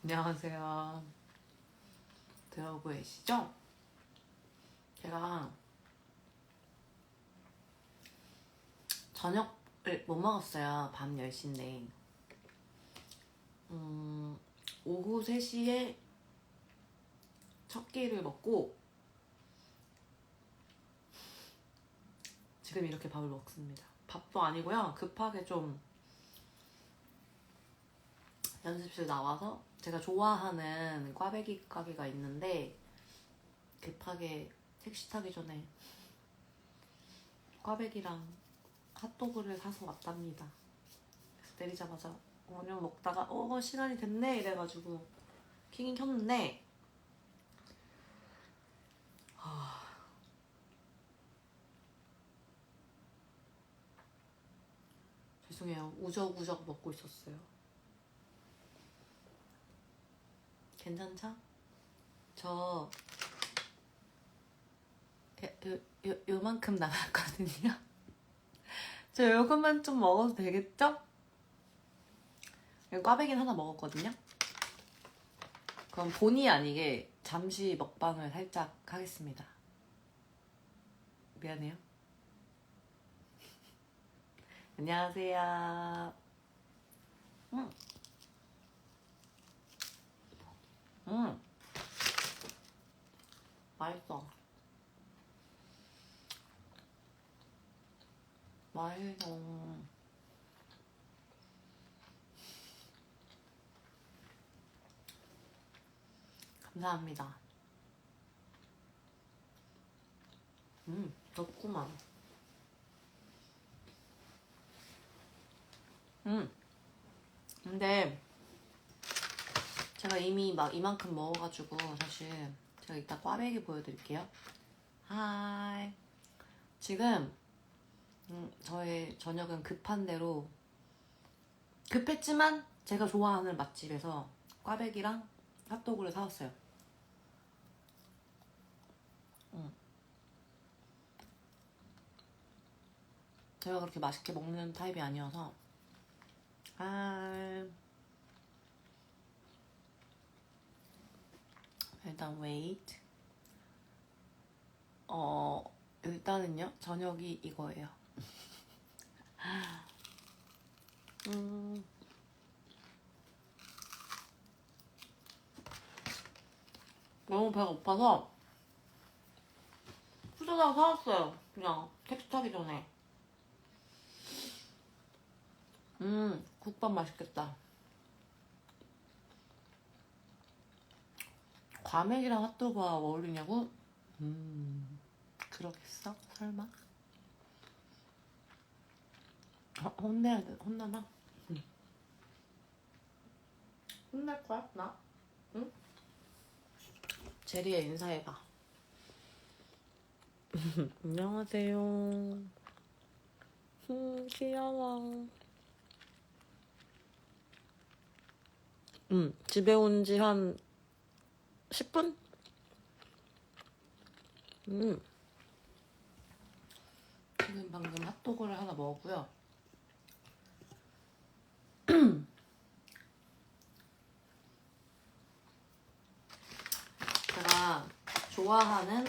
안녕하세요. 들어오고 계시죠? 제가 저녁을 못 먹었어요. 밤 10시인데 오후 3시에 첫 끼를 먹고 지금 이렇게 밥을 먹습니다. 밥도 아니고요. 급하게 좀 연습실 나와서 제가 좋아하는 꽈배기 가게가 있는데 급하게 택시 타기 전에 꽈배기랑 핫도그를 사서 왔답니다. 그래서 내리자마자 그냥 먹다가 시간이 됐네 이래가지고 켜긴 켰는데 죄송해요. 우적우적 먹고 있었어요. 괜찮죠? 저 요만큼 남았거든요. 저 요것만 좀 먹어도 되겠죠? 꽈배기는 하나 먹었거든요. 그럼 본의 아니게 잠시 먹방을 살짝 하겠습니다. 미안해요. 안녕하세요. 맛있어. 맛있어. 감사합니다. 덥구만. 근데 제가 이미 막 이만큼 먹어가지고 사실 제가 이따 꽈배기 보여드릴게요. 하이. 지금 저의 저녁은 급한 대로 급했지만 제가 좋아하는 맛집에서 꽈배기랑 핫도그를 사왔어요. 제가 그렇게 맛있게 먹는 타입이 아니어서 일단 wait. 일단은요 저녁이 이거예요. 너무 배가 고파서 후다닥 사왔어요. 그냥 택시 타기 전에. 국밥 맛있겠다. 과메기랑 핫도그가 어울리냐고? 그러겠어? 설마? 혼내야 돼. 혼나나? 혼날 거야? 나? 응? 제리야 인사해봐. 안녕하세요. 귀여워. 집에 온 지 한 10분? 지금 방금 핫도그를 하나 먹었고요. 제가 좋아하는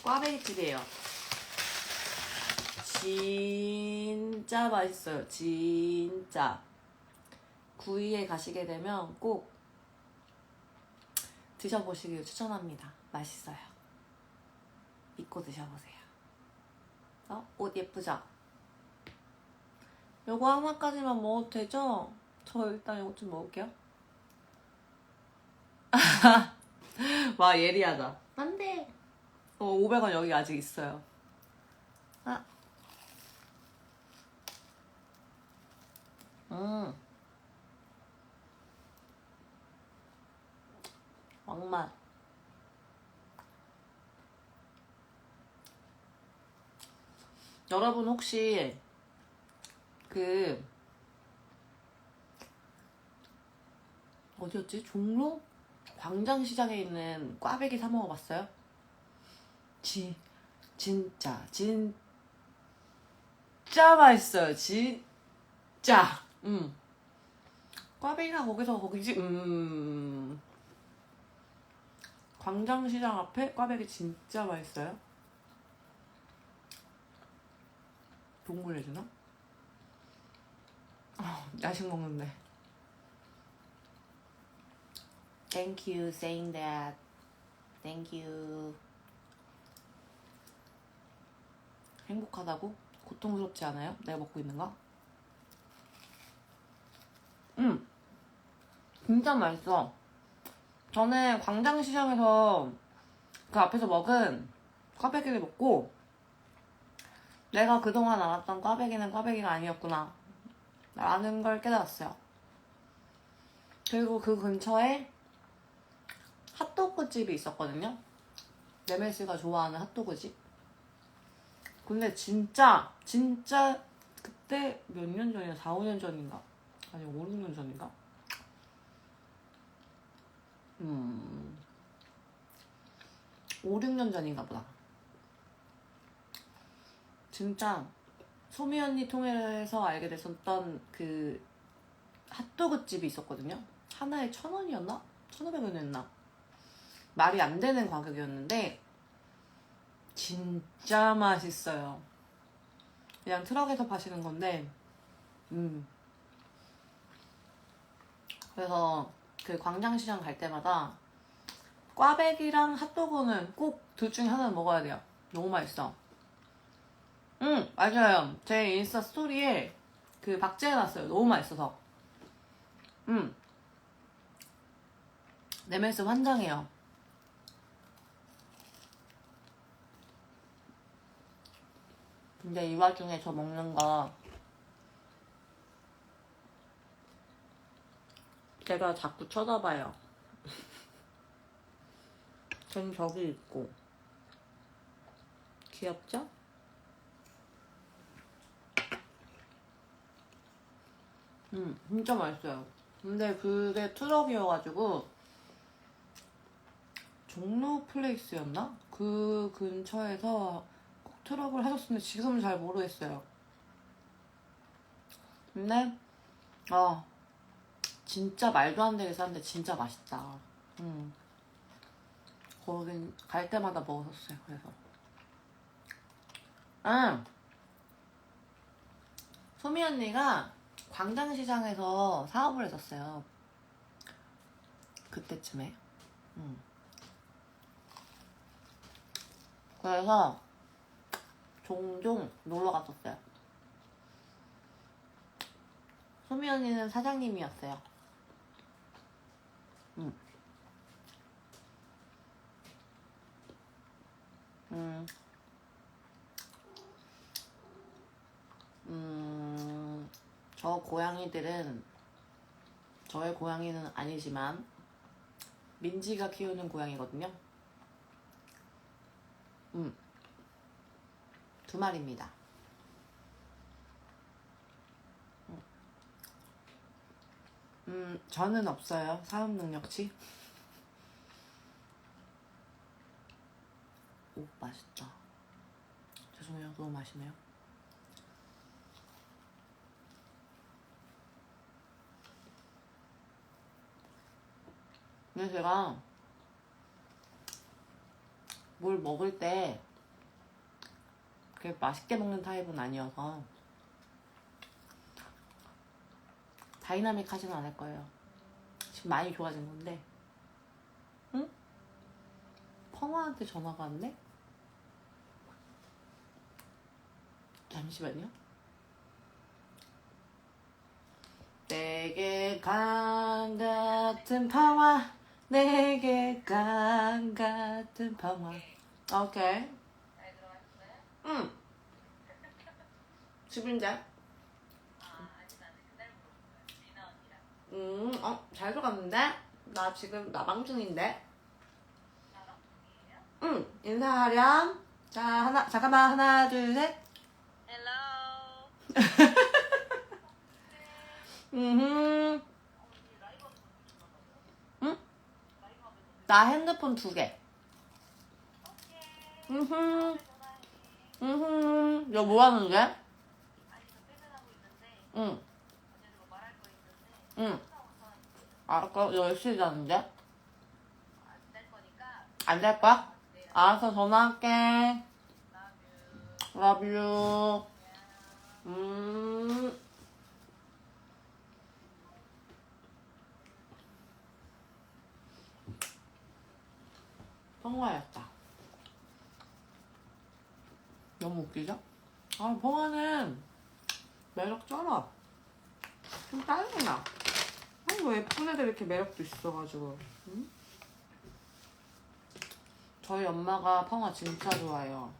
꽈배기 집이에요. 진짜 맛있어요. 진짜. 구이에 가시게 되면 꼭 드셔보시길 추천합니다. 맛있어요. 믿고 드셔보세요. 옷 예쁘죠? 요거 하나까지만 먹어도 되죠? 저 일단 이거 좀 먹을게요. 와 예리하다. 안돼. 500원 여기 아직 있어요. 왕맛. 여러분 혹시 어디였지? 종로? 광장시장에 있는 꽈배기 사 먹어봤어요? 진짜 맛있어요. 진짜. 꽈배기가 거기서 거기지. 광장시장 앞에 꽈배기 진짜 맛있어요. 동물 해주나? 야식 먹는데. Thank you saying that. Thank you. 행복하다고? 고통스럽지 않아요? 내가 먹고 있는 거? 진짜 맛있어. 저는 광장시장에서 그 앞에서 먹은 꽈배기를 먹고 내가 그동안 알았던 꽈배기는 꽈배기가 아니었구나 라는 걸 깨달았어요. 그리고 그 근처에 핫도그 집이 있었거든요. 네메시가 좋아하는 핫도그 집. 근데 진짜 그때 몇 년 전이야? 4, 5년 전인가? 아니 5, 6년 전인가? 5, 6년 전인가 보다. 진짜 소미 언니 통해서 알게 됐었던 그 핫도그 집이 있었거든요. 하나에 1,000원이었나? 1,500원이었나? 말이 안 되는 가격이었는데 진짜 맛있어요. 그냥 트럭에서 파시는 건데 그래서 그 광장시장 갈 때마다 꽈배기랑 핫도그는 꼭 둘 중에 하나는 먹어야 돼요. 너무 맛있어. 맞아요. 제 인스타 스토리에 그 박제해놨어요. 너무 맛있어서. 네메스 환장해요. 근데 이 와중에 저 먹는 거 제가 자꾸 쳐다봐요. 전 저기 있고. 귀엽죠? 진짜 맛있어요. 근데 그게 트럭이어가지고 종로 플레이스였나? 그 근처에서 꼭 트럭을 하셨는데 지금은 잘 모르겠어요. 근데 진짜 말도 안 되게 싼데 진짜 맛있다. 거긴 갈 때마다 먹었었어요. 그래서 소미 언니가 광장시장에서 사업을 했었어요. 그때쯤에. 그래서 종종 놀러 갔었어요. 소미 언니는 사장님이었어요. 저 고양이들은 저의 고양이는 아니지만 민지가 키우는 고양이거든요. 2마리입니다. 저는 없어요. 사업 능력치. 오, 맛있다. 죄송해요. 너무 맛있네요. 근데 제가 뭘 먹을 때 그렇게 맛있게 먹는 타입은 아니어서 다이나믹 하지는 않을 거예요. 지금 많이 좋아진 건데. 응? 펑화한테 전화가 왔네? 잠시만요. 내게 강 같은 펑화, 내게 강 같은 펑화. 오케이. 잘 들어가셨어요? 응. 집인데? 아직 안 돼. 그날 물어봤어요. 리나 언니랑. 잘 들어갔는데? 나 지금 나방 중인데? 나랑 동이에요? 응. 인사하렴. 자, 잠깐만. 하나, 둘, 셋. 헬로. 응. 언니 라이브 하면서 주나 봐요? 응? 라이브 하면서 나 핸드폰 2개. 오케이. 전화해. 너 뭐 하는데? 아니 저 퇴근하고 있는데 응. 언니한테 뭐 말할 거 있는데 응. 나왔어요. 아까 10시에 자는데? 안잘 거니까 안 잘 거야? 내일 알았어, 전화할게. love Love you. you. 안녕. 평화였다. 너무 웃기죠? 아, 평화는 매력 쩔어. 좀 짜증나. 아이고, 예쁜 애들 이렇게 매력도 있어가지고. 응? 저희 엄마가 평화 진짜 좋아해요.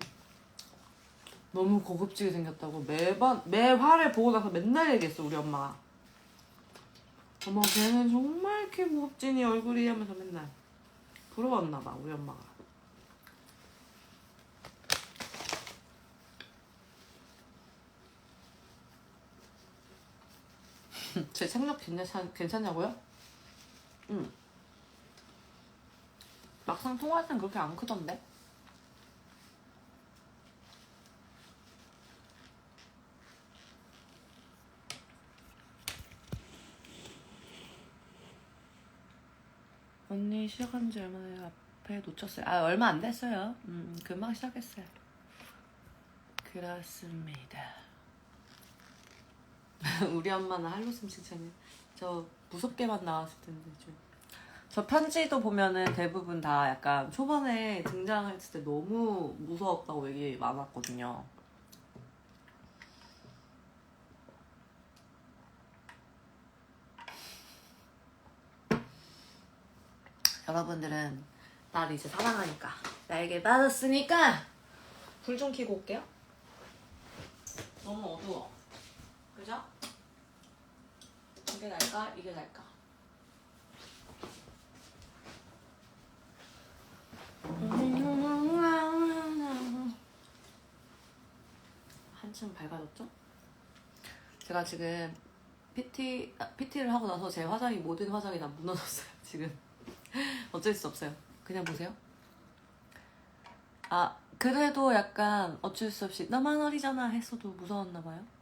너무 고급지게 생겼다고 매 화를 보고 나서 맨날 얘기했어, 우리 엄마가. 어머, 걔는 정말 이렇게 고급지니 얼굴이 하면서 맨날. 부러웠나봐, 우리 엄마가. 제 생각 괜찮냐고요? 응. 막상 통화할 땐 그렇게 안 크던데? 언니 시작한 지 얼마나 앞에 놓쳤어요? 아, 얼마 안 됐어요. 금방 시작했어요. 그렇습니다. 우리 엄마는 할로슴 칭찬해. 저 무섭게만 나왔을 텐데 좀. 저 편지도 보면은 대부분 다 약간 초반에 등장했을 때 너무 무서웠다고 얘기 많았거든요. 여러분들은 나를 이제 사랑하니까, 나에게 빠졌으니까 불 좀 켜고 올게요. 너무 어두워. 그죠? 이게 날까? 이게 날까? 한층 밝아졌죠? 제가 지금 PT를 하고 나서 제 화장이, 모든 화장이 다 무너졌어요, 지금. 어쩔 수 없어요. 그냥 보세요. 아, 그래도 약간 어쩔 수 없이 나만 어리잖아 했어도 무서웠나봐요.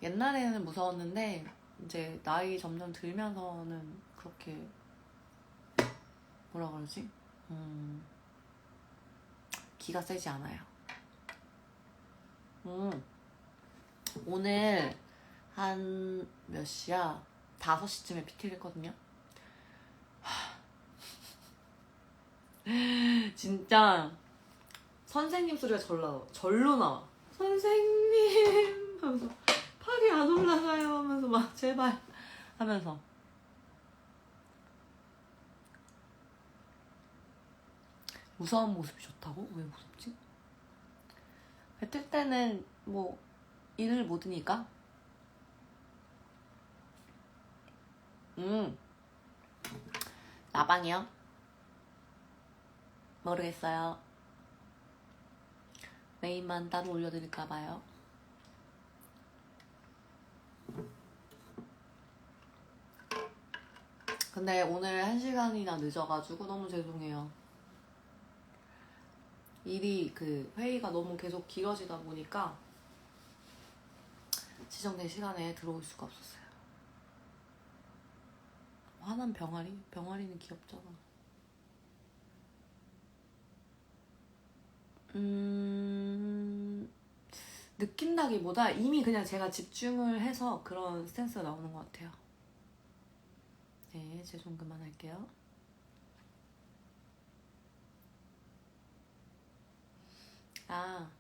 옛날에는 무서웠는데 이제 나이 점점 들면서는 그렇게, 뭐라 그러지? 기가 세지 않아요. 오늘 한 몇 시야? 5시쯤에 PT를 했거든요. 진짜 선생님 소리가 절로 나와. 선생님 하면서 팔이 안 올라가요 하면서 막 제발 하면서. 무서운 모습이 좋다고? 왜 무섭지? 뱉을 때는 뭐 일을 못 하니까. 나방이요? 모르겠어요. 메인만 따로 올려드릴까봐요. 근데 오늘 1시간이나 늦어가지고 너무 죄송해요. 회의가 너무 계속 길어지다 보니까 지정된 시간에 들어올 수가 없었어요. 화난 병아리? 병아리는 귀엽잖아. 느낀다기보다 이미 그냥 제가 집중을 해서 그런 스탠스가 나오는 것 같아요. 네, 죄송 그만할게요. 아,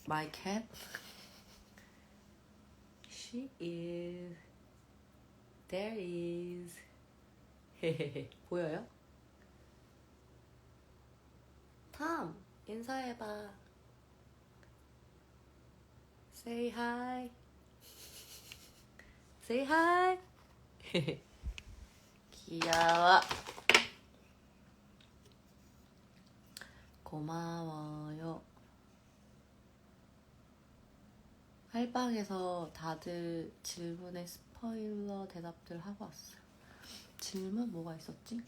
my cat. She is. There is. 보여요? 탐, 인사해봐. Say hi. Say hi. 귀여워. 고마워요. 할방에서 다들 질문에 스포일러 대답들 하고 왔어요. 질문 뭐가 있었지?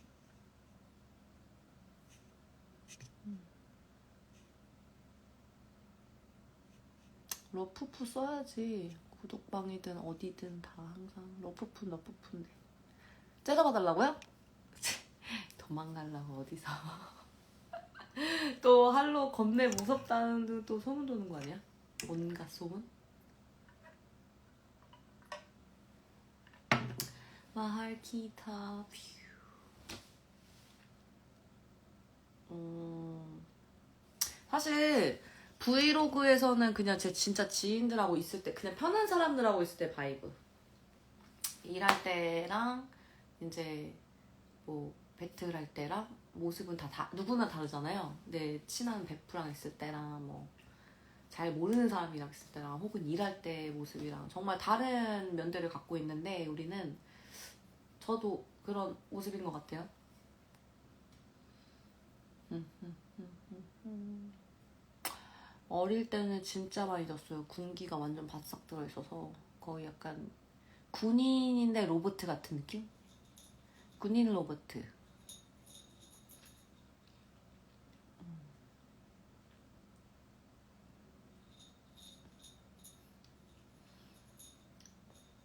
러프프 써야지. 구독방이든 어디든 다 항상 러프프인데. 째려봐달라고요? 도망가려고 어디서. 또 할로 겁내 무섭다는 또 소문 도는 거 아니야? 온갖 소문? 마할 기타 퓨. 사실 브이로그에서는 그냥 제 진짜 지인들하고 있을 때 그냥 편한 사람들하고 있을 때 바이브. 일할 때랑 이제 뭐 배틀할 때랑 모습은 다 누구나 다르잖아요. 근데 친한 베프랑 있을 때랑 뭐 잘 모르는 사람이랑 있을 때랑 혹은 일할 때 모습이랑 정말 다른 면들을 갖고 있는데 우리는 저도 그런 모습인 것 같아요. 어릴 때는 진짜 많이 졌어요. 군기가 완전 바싹 들어있어서 거의 약간 군인인데 로봇 같은 느낌? 군인 로봇.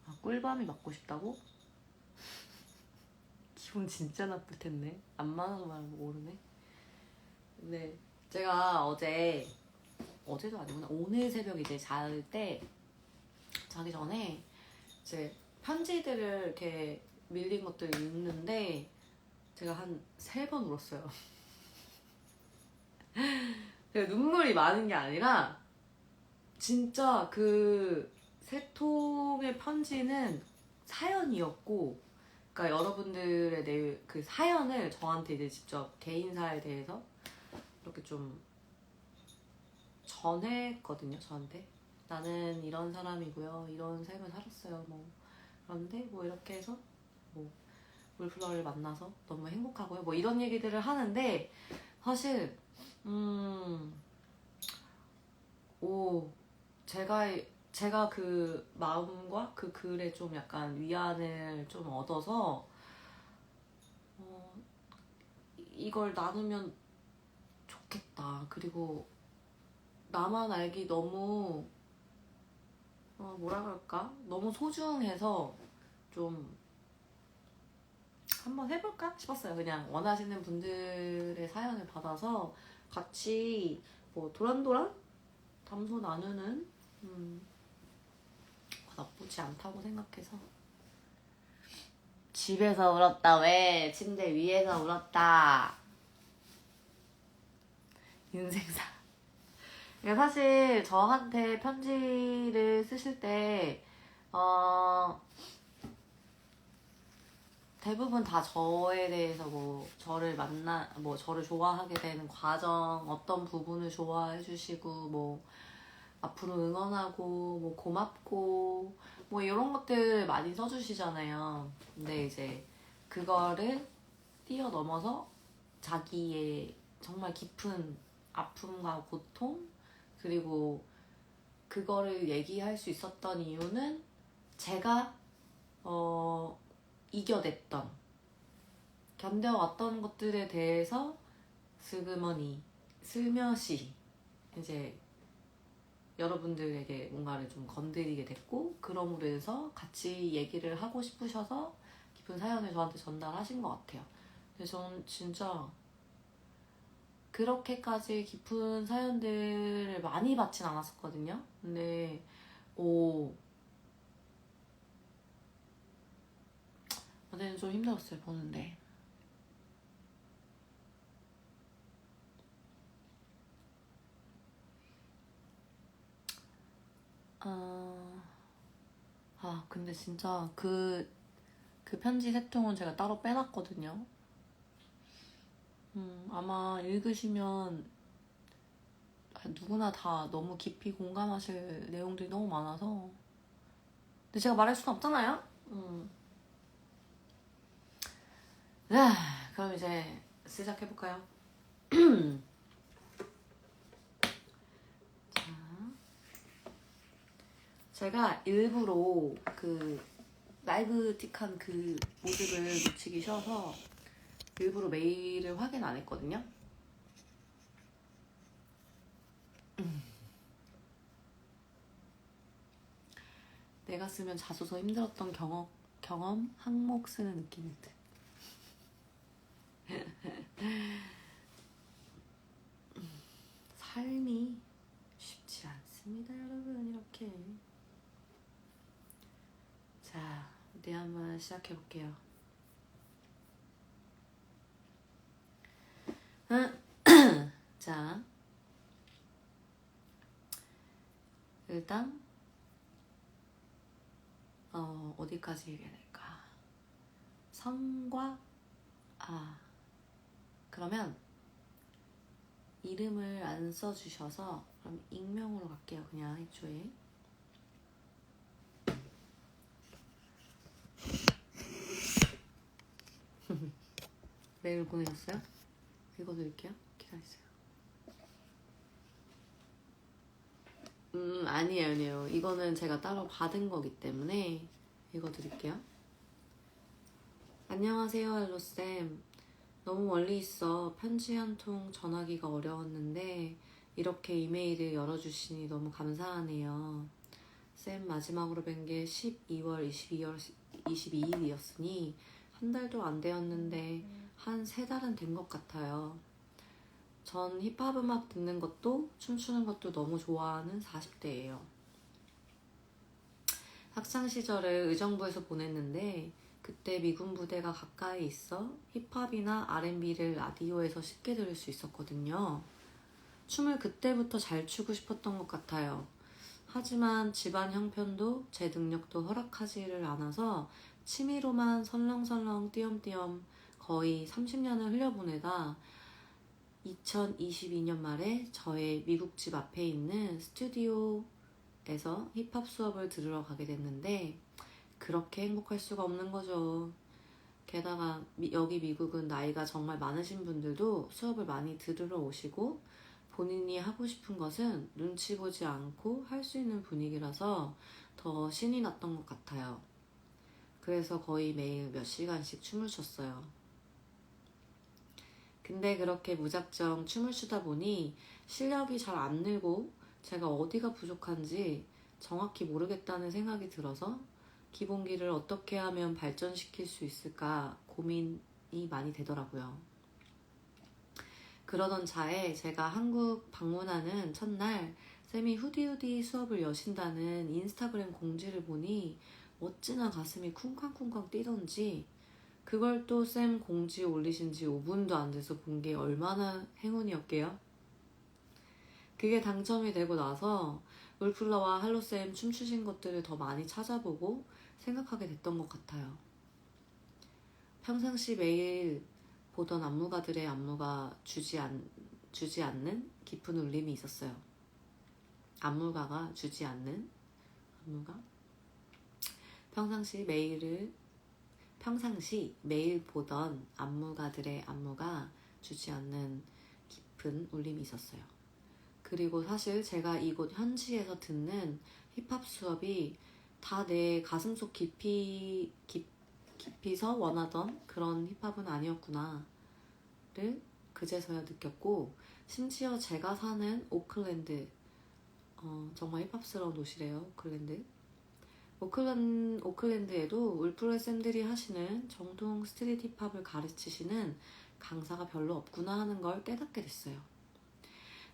아, 꿀밤이 맞고 싶다고? 기분 진짜 나쁠 텐데. 안 맞아서 말하는 거 모르네. 네. 제가 어제도 아니구나. 오늘 새벽 이제 자기 전에 이제 편지들을 이렇게 밀린 것들을 읽는데 제가 한 3번 울었어요. 제가 눈물이 많은 게 아니라 진짜 그 3통의 편지는 사연이었고, 그러니까 여러분들의 그 사연을 저한테 이제 직접 개인사에 대해서 이렇게 좀 전했거든요. 저한테 나는 이런 사람이고요, 이런 삶을 살았어요, 뭐 그런데 뭐 이렇게 해서 뭐 울플러를 만나서 너무 행복하고요, 뭐 이런 얘기들을 하는데 사실 오 제가 그 마음과 그 글에 좀 약간 위안을 좀 얻어서 이걸 나누면 좋겠다. 그리고 나만 알기 너무 뭐라 그럴까? 너무 소중해서 좀 한번 해볼까 싶었어요. 그냥 원하시는 분들의 사연을 받아서 같이 뭐 도란도란 담소 나누는 나쁘지 않다고 생각해서. 집에서 울었다. 왜? 침대 위에서 울었다. 인생사. 그러니까 사실 저한테 편지를 쓰실 때 대부분 다 저에 대해서 뭐 저를 좋아하게 되는 과정, 어떤 부분을 좋아해 주시고 뭐 앞으로 응원하고 뭐 고맙고 뭐 이런 것들 많이 써주시잖아요. 근데 이제 그거를 뛰어넘어서 자기의 정말 깊은 아픔과 고통, 그리고 그거를 얘기할 수 있었던 이유는 제가 이겨냈던, 견뎌왔던 것들에 대해서 슬며시 이제 여러분들에게 뭔가를 좀 건드리게 됐고, 그럼으로 해서 같이 얘기를 하고 싶으셔서 깊은 사연을 저한테 전달하신 것 같아요. 근데 저는 진짜 그렇게까지 깊은 사연들을 많이 받진 않았었거든요. 근데 어제는 좀 힘들었어요, 보는데. 근데 진짜 그 편지 3통은 제가 따로 빼놨거든요. 아마 읽으시면 누구나 다 너무 깊이 공감하실 내용들이 너무 많아서. 근데 제가 말할 수는 없잖아요. 그럼 이제 시작해볼까요? 자, 제가 일부러 그 라이브틱한 그 모습을 놓치기 싫어서 일부러 메일을 확인 안 했거든요. 내가 쓰면 자소서 힘들었던 경험 항목 쓰는 느낌일 듯. 삶이 쉽지 않습니다, 여러분. 이렇게. 자, 네, 한번 시작해 볼게요. 자, 일단 어디까지 얘기해야 될까? 성과 그러면 이름을 안 써주셔서 그럼 익명으로 갈게요. 그냥 애초에. 메일 보내셨어요? 읽어드릴게요. 기다리세요. 아니에요. 이거는 제가 따로 받은 거기 때문에 읽어드릴게요. 안녕하세요, 헬로쌤. 너무 멀리 있어 편지 한 통 전하기가 어려웠는데 이렇게 이메일을 열어주시니 너무 감사하네요. 쌤 마지막으로 뵌 게 12월 22일이었으니 한 달도 안 되었는데 한 3달은 된 것 같아요. 전 힙합 음악 듣는 것도 춤추는 것도 너무 좋아하는 40대예요. 학창 시절을 의정부에서 보냈는데 그때 미군 부대가 가까이 있어 힙합이나 R&B를 라디오에서 쉽게 들을 수 있었거든요. 춤을 그때부터 잘 추고 싶었던 것 같아요. 하지만 집안 형편도 제 능력도 허락하지를 않아서 취미로만 설렁설렁 띄엄띄엄 거의 30년을 흘려보내다 2022년 말에 저의 미국 집 앞에 있는 스튜디오에서 힙합 수업을 들으러 가게 됐는데 그렇게 행복할 수가 없는 거죠. 게다가 여기 미국은 나이가 정말 많으신 분들도 수업을 많이 들으러 오시고 본인이 하고 싶은 것은 눈치 보지 않고 할 수 있는 분위기라서 더 신이 났던 것 같아요. 그래서 거의 매일 몇 시간씩 춤을 췄어요. 근데 그렇게 무작정 춤을 추다 보니 실력이 잘 안 늘고 제가 어디가 부족한지 정확히 모르겠다는 생각이 들어서 기본기를 어떻게 하면 발전시킬 수 있을까 고민이 많이 되더라고요. 그러던 차에 제가 한국 방문하는 첫날 쌤이 후디후디 수업을 여신다는 인스타그램 공지를 보니 어찌나 가슴이 쿵쾅쿵쾅 뛰던지 그걸 또 쌤 공지 올리신 지 5분도 안 돼서 본 게 얼마나 행운이었게요. 그게 당첨이 되고 나서 울플러와 할로쌤 춤추신 것들을 더 많이 찾아보고 생각하게 됐던 것 같아요. 평상시 매일 보던 안무가들의 안무가 주지 않는 깊은 울림이 있었어요. 안무가가 주지 않는 안무가 평상시 매일 보던 안무가들의 안무가 주지 않는 깊은 울림이 있었어요. 그리고 사실 제가 이곳 현지에서 듣는 힙합 수업이 다 내 가슴속 깊이서 원하던 그런 힙합은 아니었구나를 그제서야 느꼈고 심지어 제가 사는 오클랜드 정말 힙합스러운 도시래요. 오클랜드에도 울프레 쌤들이 하시는 정통 스트릿 힙합을 가르치시는 강사가 별로 없구나 하는 걸 깨닫게 됐어요.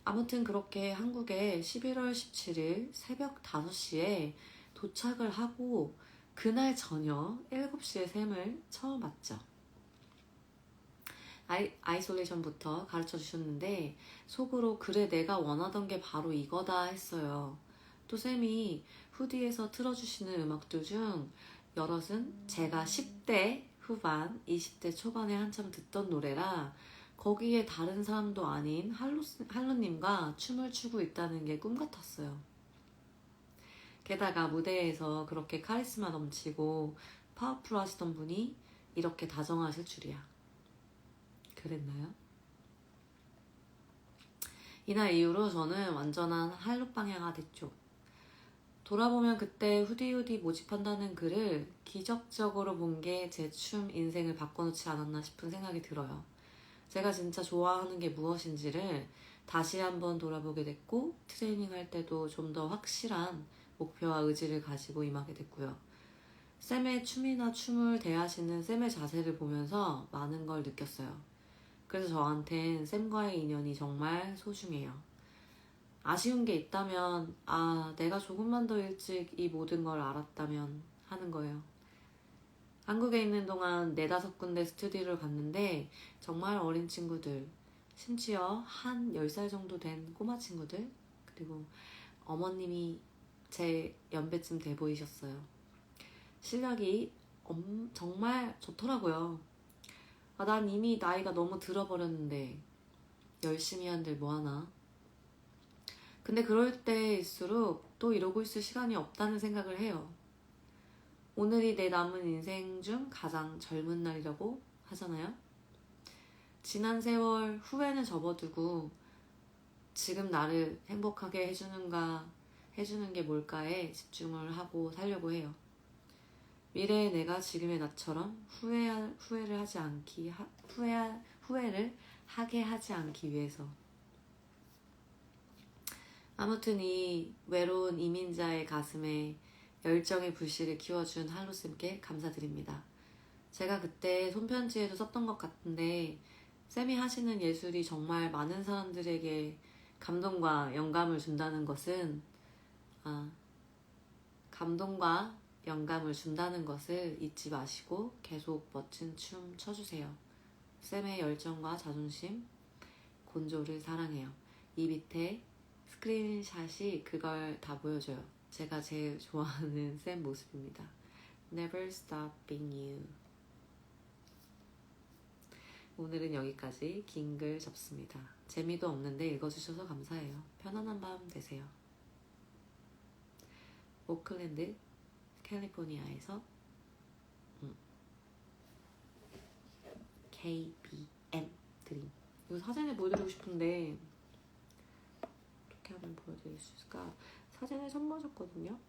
아무튼 그렇게 한국에 11월 17일 새벽 5시에 도착을 하고 그날 저녁 7시에 쌤을 처음 봤죠. 아이솔레이션부터 가르쳐 주셨는데 속으로 그래 내가 원하던 게 바로 이거다 했어요. 또 쌤이 후디에서 틀어주시는 음악들 중 여럿은 제가 10대 후반, 20대 초반에 한참 듣던 노래라 거기에 다른 사람도 아닌 할로님과 춤을 추고 있다는 게 꿈 같았어요. 게다가 무대에서 그렇게 카리스마 넘치고 파워풀하시던 분이 이렇게 다정하실 줄이야. 그랬나요? 이날 이후로 저는 완전한 할로빵야가 됐죠. 돌아보면 그때 후디후디 모집한다는 글을 기적적으로 본 게 제 춤 인생을 바꿔놓지 않았나 싶은 생각이 들어요. 제가 진짜 좋아하는 게 무엇인지를 다시 한번 돌아보게 됐고 트레이닝 할 때도 좀 더 확실한 목표와 의지를 가지고 임하게 됐고요. 쌤의 춤이나 춤을 대하시는 쌤의 자세를 보면서 많은 걸 느꼈어요. 그래서 저한텐 쌤과의 인연이 정말 소중해요. 아쉬운 게 있다면 내가 조금만 더 일찍 이 모든 걸 알았다면 하는 거예요. 한국에 있는 동안 4-5군데 스튜디오를 갔는데 정말 어린 친구들, 심지어 한 10살 정도 된 꼬마 친구들, 그리고 어머님이 제 연배쯤 돼 보이셨어요. 실력이 정말 좋더라고요. 난 이미 나이가 너무 들어버렸는데 열심히 한들 뭐하나. 근데 그럴 때일수록 또 이러고 있을 시간이 없다는 생각을 해요. 오늘이 내 남은 인생 중 가장 젊은 날이라고 하잖아요. 지난 세월 후회는 접어두고 지금 나를 행복하게 해주는 게 뭘까에 집중을 하고 살려고 해요. 미래의 내가 지금의 나처럼 후회를 하게 하지 않기 위해서. 아무튼 이 외로운 이민자의 가슴에 열정의 불씨를 키워준 할로쌤께 감사드립니다. 제가 그때 손편지에도 썼던 것 같은데 쌤이 하시는 예술이 정말 많은 사람들에게 감동과 영감을 준다는 것은 잊지 마시고 계속 멋진 춤 춰주세요. 쌤의 열정과 자존심, 곤조를 사랑해요. 이 밑에 스크린샷이 그걸 다 보여줘요. 제가 제일 좋아하는 쌤 모습입니다. Never stop being you. 오늘은 여기까지 긴 글 접습니다. 재미도 없는데 읽어주셔서 감사해요. 편안한 밤 되세요. 오클랜드, 캘리포니아에서 KBM 드림. 이거 사진을 보여드리고 싶은데 어떻게 하면 보여드릴 수 있을까? 사진을 선보셨거든요.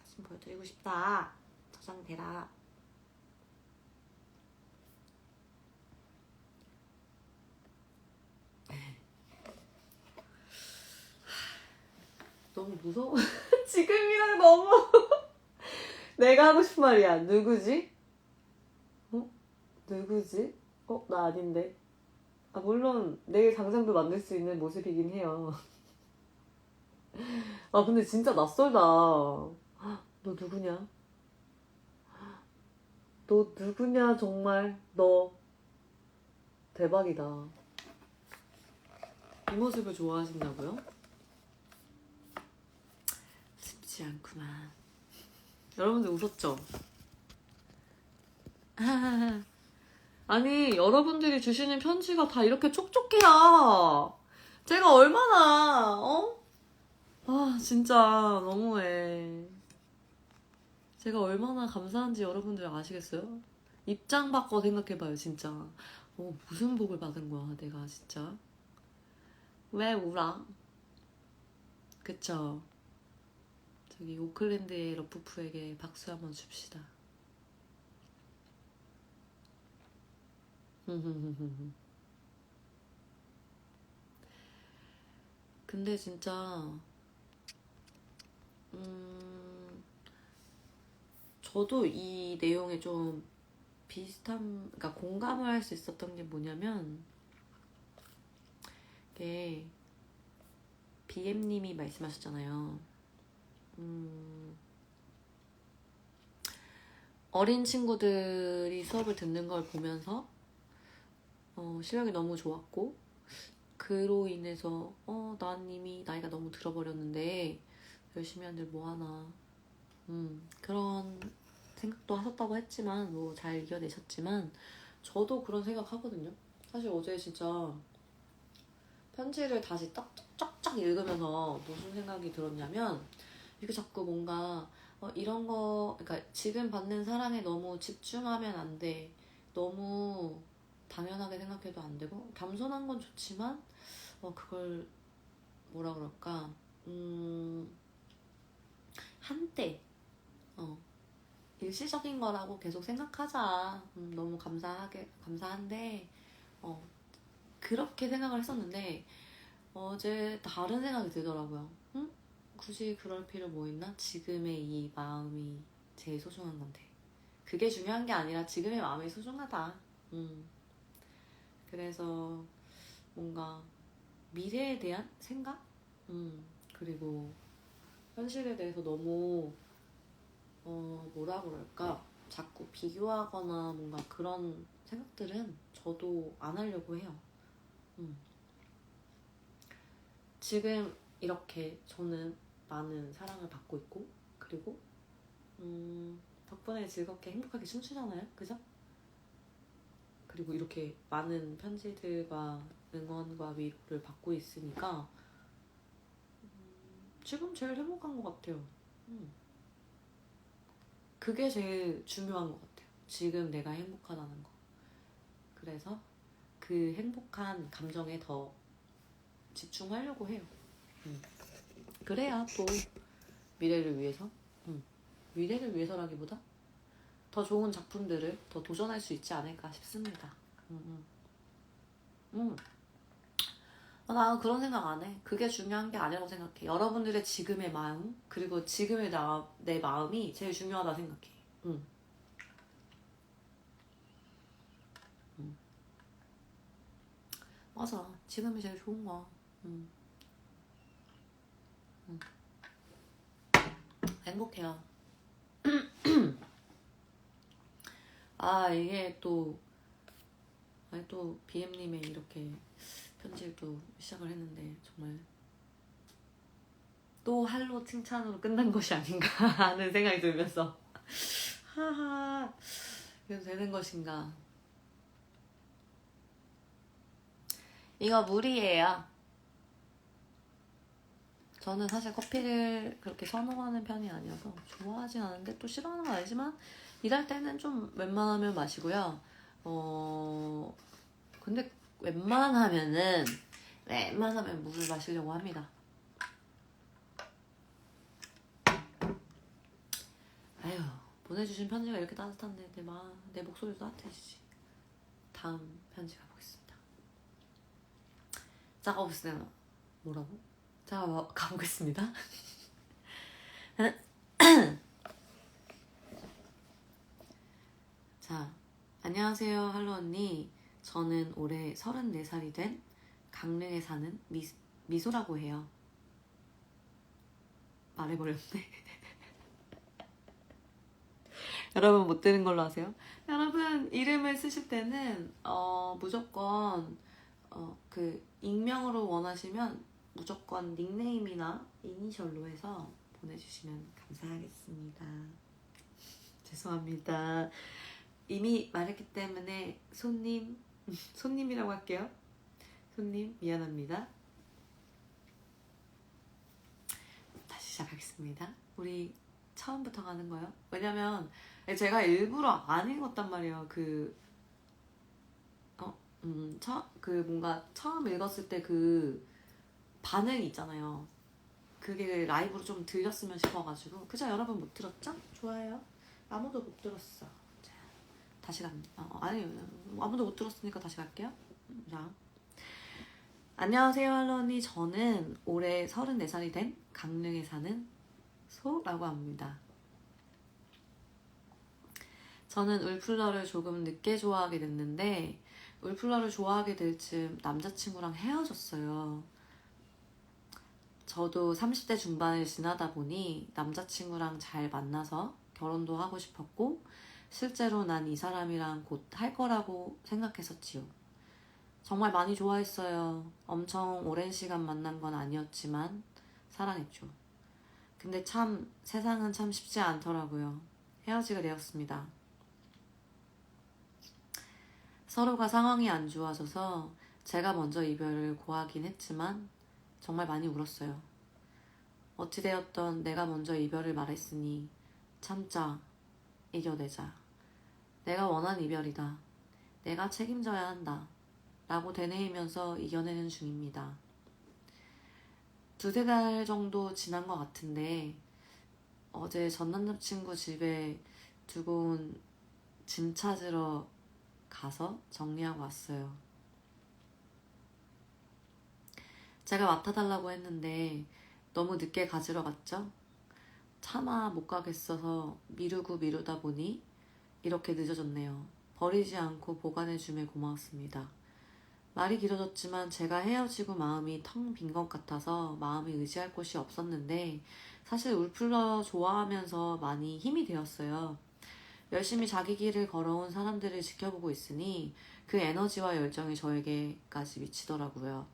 사진 보여드리고 싶다. 저장되라. 너무 무서워. 지금이랑 너무 내가 하고 싶은 말이야. 누구지? 누구지? 나 아닌데. 물론 내일 당장도 만들 수 있는 모습이긴 해요. 근데 진짜 낯설다. 너 누구냐? 너 누구냐 정말. 너 대박이다. 이 모습을 좋아하신다고요? 쉽지 않구만. 여러분들 웃었죠? 아니 여러분들이 주시는 편지가 다 이렇게 촉촉해야 제가 얼마나 진짜 너무해. 제가 얼마나 감사한지 여러분들 아시겠어요? 입장 바꿔 생각해봐요 진짜. 무슨 복을 받은 거야 내가 진짜. 왜 울어? 그쵸? 저기 오클랜드의 러프프에게 박수 한번 줍시다. 근데 진짜 저도 이 내용에 좀 그러니까 공감을 할 수 있었던 게 뭐냐면 이게 BM님이 말씀하셨잖아요. 어린 친구들이 수업을 듣는 걸 보면서 실력이 너무 좋았고 그로 인해서 난 이미 나이가 너무 들어버렸는데 열심히 한들 뭐하나 그런 생각도 하셨다고 했지만 뭐 잘 이겨내셨지만 저도 그런 생각 하거든요. 사실 어제 진짜 편지를 다시 쫙쫙쫙 읽으면서 무슨 생각이 들었냐면 이렇게 자꾸 뭔가 이런 거 그러니까 지금 받는 사랑에 너무 집중하면 안 돼. 너무 당연하게 생각해도 안 되고 겸손한 건 좋지만 그걸 뭐라 그럴까 한때 일시적인 거라고 계속 생각하자. 너무 감사한데 그렇게 생각을 했었는데 어제 다른 생각이 들더라고요. 응? 굳이 그럴 필요 뭐 있나? 지금의 이 마음이 제일 소중한 건데. 그게 중요한 게 아니라 지금의 마음이 소중하다. 그래서 뭔가 미래에 대한 생각? 그리고 현실에 대해서 너무 뭐라 그럴까? 자꾸 비교하거나 뭔가 그런 생각들은 저도 안 하려고 해요. 지금 이렇게 저는 많은 사랑을 받고 있고, 그리고 덕분에 즐겁게 행복하게 춤추잖아요. 그죠? 그리고 이렇게 많은 편지들과 응원과 위로를 받고 있으니까 지금 제일 행복한 것 같아요. 그게 제일 중요한 것 같아요. 지금 내가 행복하다는 거. 그래서 그 행복한 감정에 더 집중하려고 해요. 그래야 또 미래를 위해서, 미래를 위해서라기보다 더 좋은 작품들을 더 도전할 수 있지 않을까 싶습니다. 나 그런 생각 안 해. 그게 중요한 게 아니라고 생각해. 여러분들의 지금의 마음, 그리고 지금의 내 마음이 제일 중요하다 생각해. 맞아. 지금이 제일 좋은 거야. 행복해요. 이게 또 BM님의 이렇게 편지를 또 시작을 했는데 정말 또 할로 칭찬으로 끝난 것이 아닌가 하는 생각이 들면서 하하, 이래도 되는 것인가. 이거 물이에요. 저는 사실 커피를 그렇게 선호하는 편이 아니어서 좋아하진 않은데 또 싫어하는 건 아니지만 일할 때는 좀 웬만하면 마시고요. 근데 웬만하면 물을 마시려고 합니다. 아휴, 보내주신 편지가 이렇게 따뜻한데 내 목소리도 따뜻해지지. 다음 편지 가보겠습니다. 자, 가보겠습니다. 뭐라고? 자, 가보겠습니다. 자, 안녕하세요, 할로 언니. 저는 올해 34살이 된 강릉에 사는 미소라고 해요. 말해버렸네. 여러분 못 들은 걸로 하세요. 여러분 이름을 쓰실 때는 무조건 그 익명으로 원하시면 무조건 닉네임이나 이니셜로 해서 보내주시면 감사하겠습니다. 죄송합니다. 이미 말했기 때문에 손님이라고 할게요. 손님 미안합니다. 다시 시작하겠습니다. 우리 처음부터 가는 거예요. 왜냐면 제가 일부러 안 읽었단 말이에요. 뭔가 처음 읽었을 때 그 반응이 있잖아요. 그게 라이브로 좀 들렸으면 싶어가지고. 그죠? 여러분 못 들었죠? 좋아요. 아무도 못 들었어. 자, 다시 아니, 아무도 못 들었으니까 다시 갈게요. 자, 안녕하세요, 할로 언니. 저는 올해 34살이 된 강릉에 사는 소라고 합니다. 저는 울플러를 조금 늦게 좋아하게 됐는데 울플러를 좋아하게 될 즈음 남자친구랑 헤어졌어요. 저도 30대 중반을 지나다 보니 남자친구랑 잘 만나서 결혼도 하고 싶었고 실제로 난 이 사람이랑 곧 할 거라고 생각했었지요. 정말 많이 좋아했어요. 엄청 오랜 시간 만난 건 아니었지만 사랑했죠. 근데 참 세상은 참 쉽지 않더라고요. 헤어지게 되었습니다. 서로가 상황이 안 좋아져서 제가 먼저 이별을 고하긴 했지만 정말 많이 울었어요. 어찌되었던 내가 먼저 이별을 말했으니 참자, 이겨내자. 내가 원한 이별이다. 내가 책임져야 한다. 라고 되뇌이면서 이겨내는 중입니다. 2-3달 정도 지난 것 같은데 어제 전 남자친구 집에 두고 온 짐 찾으러 가서 정리하고 왔어요. 제가 맡아달라고 했는데 너무 늦게 가지러 갔죠? 차마 못 가겠어서 미루고 미루다 보니 이렇게 늦어졌네요. 버리지 않고 보관해주며 고마웠습니다. 말이 길어졌지만 제가 헤어지고 마음이 텅 빈 것 같아서 마음이 의지할 곳이 없었는데 사실 울플러 좋아하면서 많이 힘이 되었어요. 열심히 자기 길을 걸어온 사람들을 지켜보고 있으니 그 에너지와 열정이 저에게까지 미치더라고요.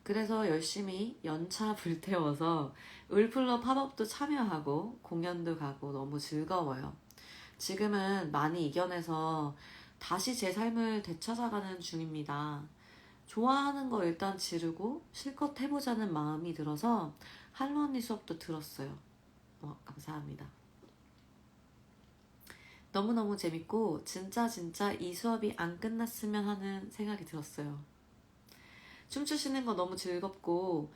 그래서 열심히 연차 불태워서 울플러 팝업도 참여하고 공연도 가고 너무 즐거워요. 지금은 많이 이겨내서 다시 제 삶을 되찾아가는 중입니다. 좋아하는 거 일단 지르고 실컷 해보자는 마음이 들어서 할머니 수업도 들었어요. 감사합니다. 너무너무 재밌고 진짜 이 수업이 안 끝났으면 하는 생각이 들었어요. 춤추시는 거 너무 즐겁고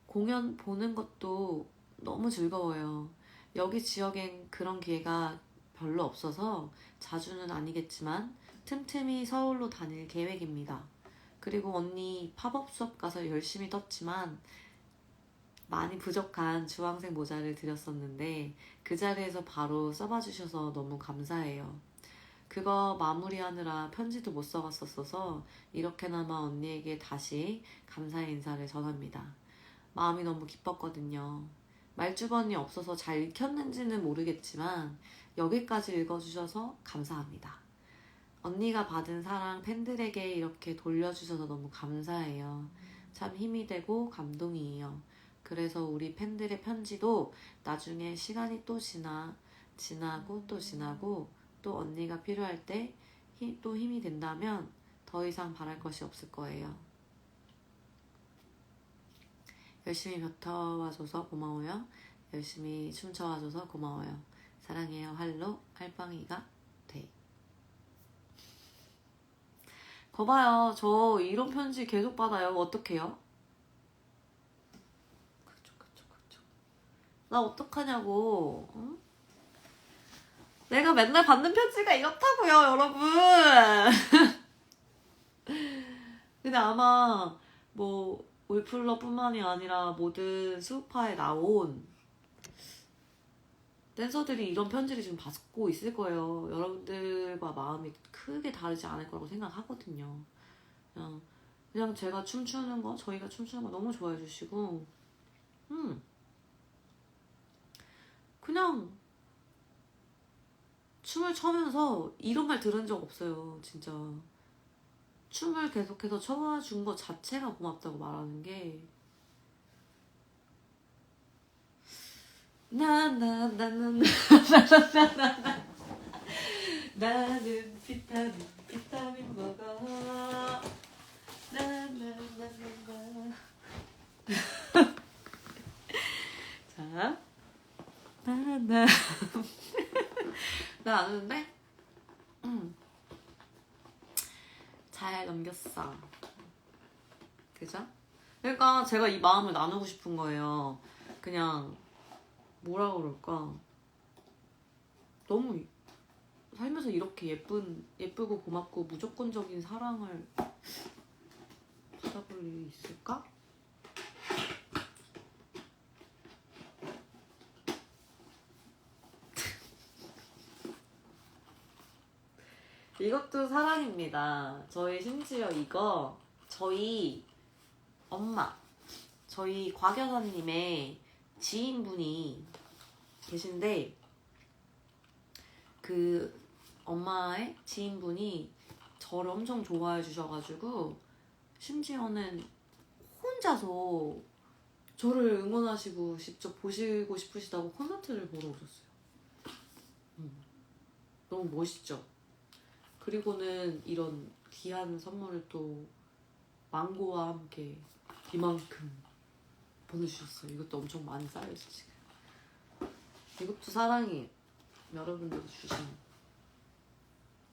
공연 보는 것도 너무 즐거워요. 여기 지역엔 그런 기회가 별로 없어서 자주는 아니겠지만 틈틈이 서울로 다닐 계획입니다. 그리고 언니 팝업 수업 가서 열심히 떴지만 많이 부족한 주황색 모자를 드렸었는데 그 자리에서 바로 써봐주셔서 너무 감사해요. 그거 마무리하느라 편지도 못 써갔었어서 이렇게나마 언니에게 다시 감사의 인사를 전합니다. 마음이 너무 기뻤거든요. 말주번이 없어서 잘 읽혔는지는 모르겠지만 여기까지 읽어주셔서 감사합니다. 언니가 받은 사랑 팬들에게 이렇게 돌려주셔서 너무 감사해요. 참 힘이 되고 감동이에요. 그래서 우리 팬들의 편지도 나중에 시간이 또 지나고 또 언니가 필요할 때 또 힘이 된다면 더 이상 바랄 것이 없을 거예요. 열심히 뱉어와줘서 고마워요. 열심히 춤춰와줘서 고마워요. 사랑해요. 할로 할빵이가 돼. 거봐요. 저 이런 편지 계속 받아요. 어떡해요? 그쵸. 나 어떡하냐고. 응? 내가 맨날 받는 편지가 이렇다고요, 여러분. 근데 아마 뭐 울플러뿐만이 아니라 모든 수우파에 나온 댄서들이 이런 편지를 지금 받고 있을 거예요. 여러분들과 마음이 크게 다르지 않을 거라고 생각하거든요. 그냥 제가 춤추는 거, 저희가 춤추는 거 너무 좋아해 주시고 그냥 춤을 춰면서 이런 말 들은 적 없어요. 진짜 춤을 계속해서 춰준 것 자체가 고맙다고 말하는 게 나는 비타민 먹어 자 나 아는데 잘 넘겼어. 그죠? 그러니까 제가 이 마음을 나누고 싶은 거예요. 그냥 뭐라 그럴까, 너무 살면서 이렇게 예쁘고 고맙고 무조건적인 사랑을 받아볼 일이 있을까? 이것도 사랑입니다. 저희 심지어 이거 저희 엄마, 저희 곽여사님의 지인분이 계신데 그 엄마의 지인분이 저를 엄청 좋아해 주셔가지고 심지어는 혼자서 저를 응원하시고 직접 보시고 싶으시다고 콘서트를 보러 오셨어요. 너무 멋있죠? 그리고는 이런 귀한 선물을 또 망고와 함께 이만큼 보내주셨어요. 이것도 엄청 많이 쌓여있어 지금. 이것도 사랑이 여러분들이 주신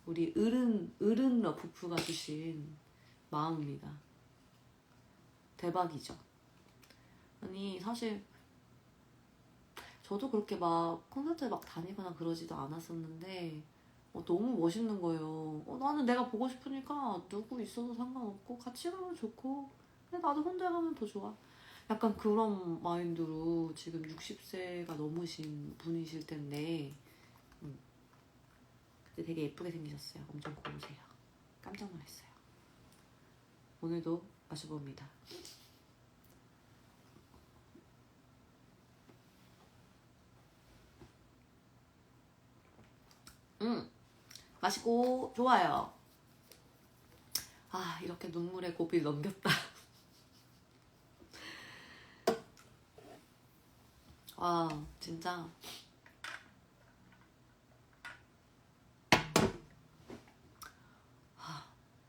우리 어른 러프프가 주신 마음입니다. 대박이죠. 아니 사실 저도 그렇게 막 콘서트 막 다니거나 그러지도 않았었는데 너무 멋있는 거예요. 나는 내가 보고 싶으니까 누구 있어도 상관없고 같이 가면 좋고 근데 나도 혼자 가면 더 좋아. 약간 그런 마인드로 지금 60세가 넘으신 분이실 텐데 근데 되게 예쁘게 생기셨어요. 엄청 고우세요. 깜짝 놀랐어요. 오늘도 마셔봅니다. 맛있고 좋아요. 아, 이렇게 눈물의 고비를 넘겼다. 와, 진짜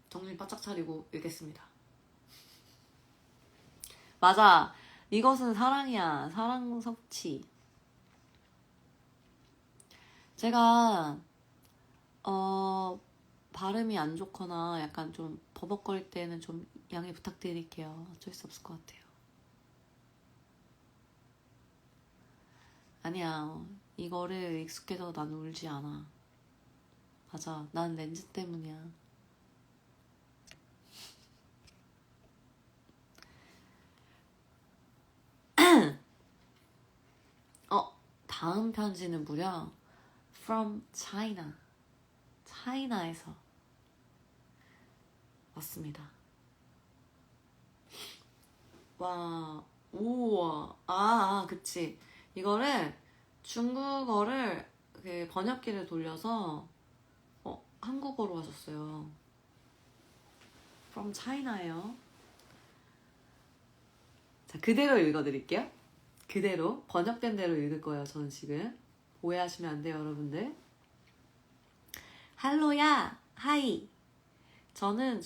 정신 바짝 차리고 읽겠습니다. 맞아. 이것은 사랑이야. 사랑 섭취. 제가 발음이 안 좋거나 약간 좀 버벅거릴 때는 좀 양해 부탁드릴게요. 어쩔 수 없을 것 같아요. 아니야. 이거를 익숙해서 난 울지 않아. 맞아. 난 렌즈 때문이야. 다음 편지는 무려 from China. 차이나에서 왔습니다. 와, 우와. 그치. 이거를 중국어를 그 번역기를 돌려서 한국어로 하셨어요. From China예요. 자, 그대로 읽어드릴게요. 그대로 번역된 대로 읽을 거예요. 저는 지금 오해하시면 안 돼요, 여러분들. 할로야, 하이. 저는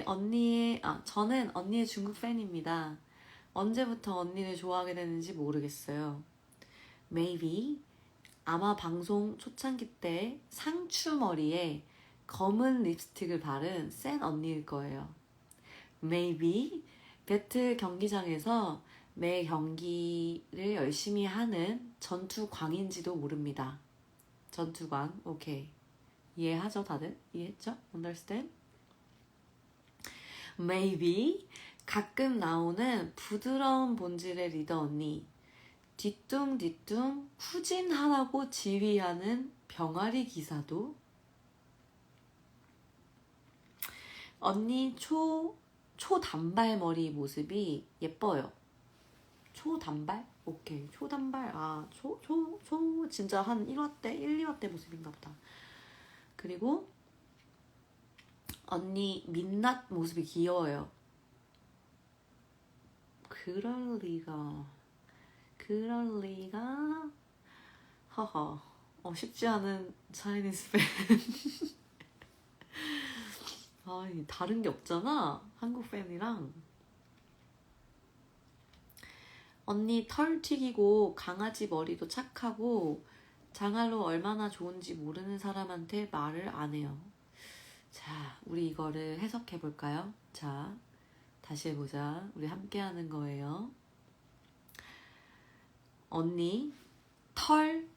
언니의 중국 팬입니다. 언제부터 언니를 좋아하게 됐는지 모르겠어요. Maybe 아마 방송 초창기 때 상추머리에 검은 립스틱을 바른 센 언니일 거예요. Maybe 배틀 경기장에서 매 경기를 열심히 하는 전투광인지도 모릅니다. 전투광, 오케이. 이해하죠, 다들? 이해했죠? Understand? Maybe 가끔 나오는 부드러운 본질의 리더 언니. 뒤뚱뒤뚱 후진하라고 지휘하는 병아리 기사도. 언니 초단발머리 모습이 예뻐요. 초단발? 오케이. 초단발. 진짜 한 1화 때, 1, 2화 때 모습인가 보다. 그리고 언니 민낯 모습이 귀여워요. 그럴 리가. 허허. 쉽지 않은 차이니스 팬. 다른 게 없잖아. 한국 팬이랑. 언니 털 튀기고 강아지 머리도 착하고 장알로 얼마나 좋은지 모르는 사람한테 말을 안 해요. 자, 우리 이거를 해석해 볼까요? 자, 다시 해보자. 우리 함께 하는 거예요. 언니 털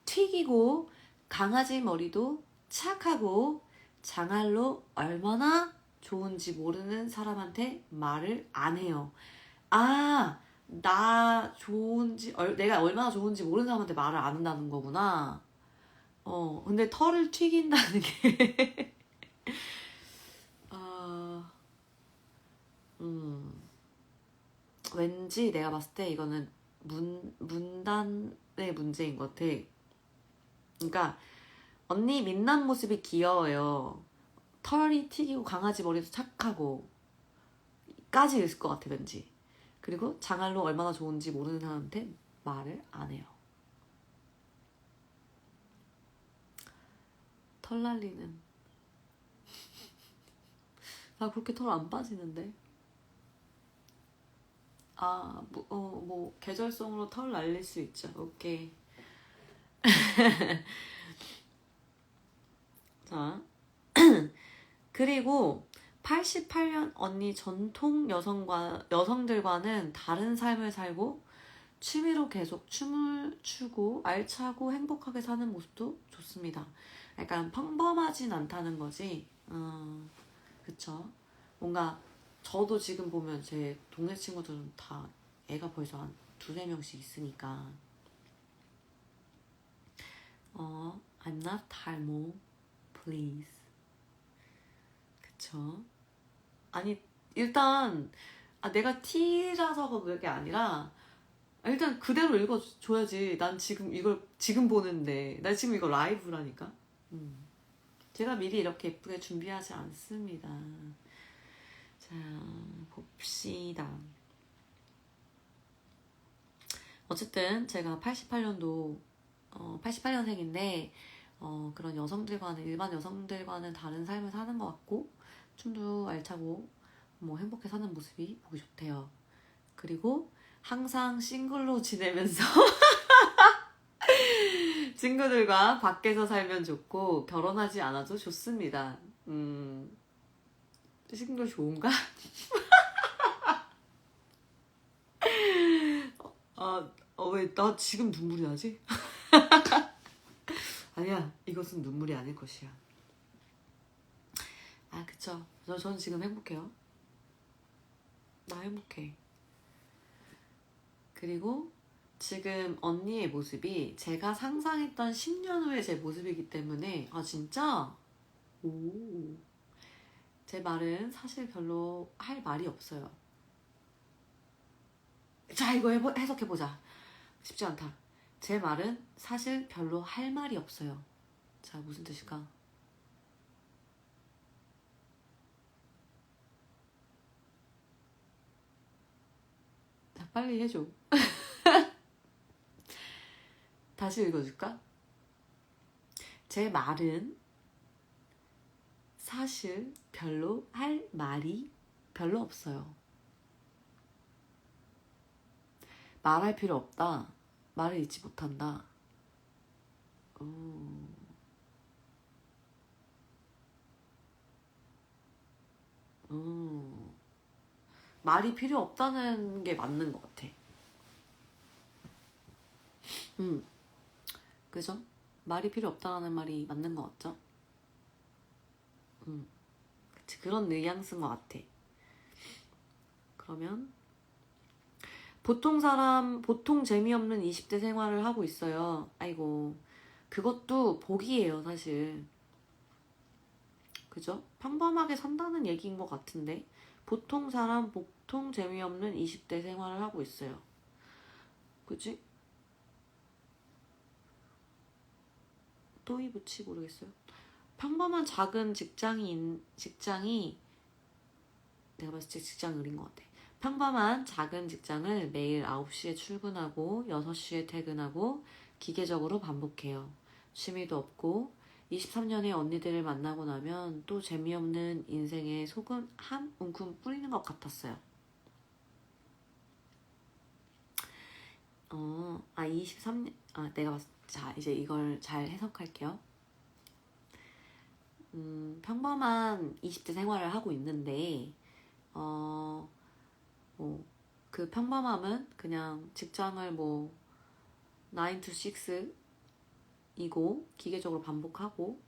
튀기고 강아지 머리도 착하고 장알로 얼마나 좋은지 모르는 사람한테 말을 안 해요. 내가 얼마나 좋은지 모르는 사람한테 말을 안 한다는 거구나. 근데 털을 튀긴다는 게 왠지 내가 봤을 때 이거는 문단의 문제인 것 같아. 그러니까 언니 민낯 모습이 귀여워요. 털이 튀기고 강아지 머리도 착하고 까지 있을 것 같아 왠지. 그리고 장알로 얼마나 좋은지 모르는 사람한테 말을 안 해요. 털 날리는. 나 그렇게 털 안 빠지는데. 계절성으로 털 날릴 수 있죠. 오케이. 자. 그리고 88년 언니 전통 여성들과는 다른 삶을 살고 취미로 계속 춤을 추고 알차고 행복하게 사는 모습도 좋습니다. 약간 평범하진 않다는 거지. 그쵸? 뭔가 저도 지금 보면 제 동네 친구들은 다 애가 벌써 한 두세 명씩 있으니까 I'm not 탈모, please. 그쵸? 아니 일단 내가 T라서 그게 아니라 일단 그대로 읽어줘야지. 난 지금 이걸 지금 보는데 나 지금 이거 라이브라니까. 제가 미리 이렇게 예쁘게 준비하지 않습니다. 자 봅시다. 어쨌든 제가 88년도 88년생인데 그런 여성들과는 일반 여성들과는 다른 삶을 사는 것 같고 춤도 알차고 뭐 행복해 사는 모습이 보기 좋대요. 그리고 항상 싱글로 지내면서 친구들과 밖에서 살면 좋고 결혼하지 않아도 좋습니다. 싱글 좋은가? 왜 나 지금 눈물이 나지? 아니야, 이것은 눈물이 아닐 것이야. 그쵸. 저는 지금 행복해요. 나 행복해. 그리고 지금 언니의 모습이 제가 상상했던 10년 후의 제 모습이기 때문에 진짜? 오. 제 말은 사실 별로 할 말이 없어요. 자, 이거 해석해보자. 쉽지 않다. 제 말은 사실 별로 할 말이 없어요. 자, 무슨 뜻일까? 자, 빨리 해줘. 다시 읽어줄까? 제 말은 사실 별로 할 말이 별로 없어요. 말할 필요 없다. 말을 잊지 못한다. 말이 필요 없다는 게 맞는 것 같아. 그죠? 말이 필요 없다는 말이 맞는 것 같죠? 그치, 그런 뉘앙스인 것 같아. 그러면 보통 재미없는 20대 생활을 하고 있어요. 아이고, 그것도 복이에요, 사실. 그죠? 평범하게 산다는 얘기인 것 같은데 보통 재미없는 20대 생활을 하고 있어요. 그치? 또이 붙이 모르겠어요. 평범한 작은 직장이 내가 봤을 때 직장 을인 것 같아. 평범한 작은 직장을 매일 9시에 출근하고 6시에 퇴근하고 기계적으로 반복해요. 취미도 없고 23년의 언니들을 만나고 나면 또 재미없는 인생에 소금 한 움큼 뿌리는 것 같았어요. 23년 내가 봤을 때 자 이제 이걸 잘 해석할게요. 평범한 20대 생활을 하고 있는데 그 평범함은 그냥 직장을 9 to 6 이고 기계적으로 반복하고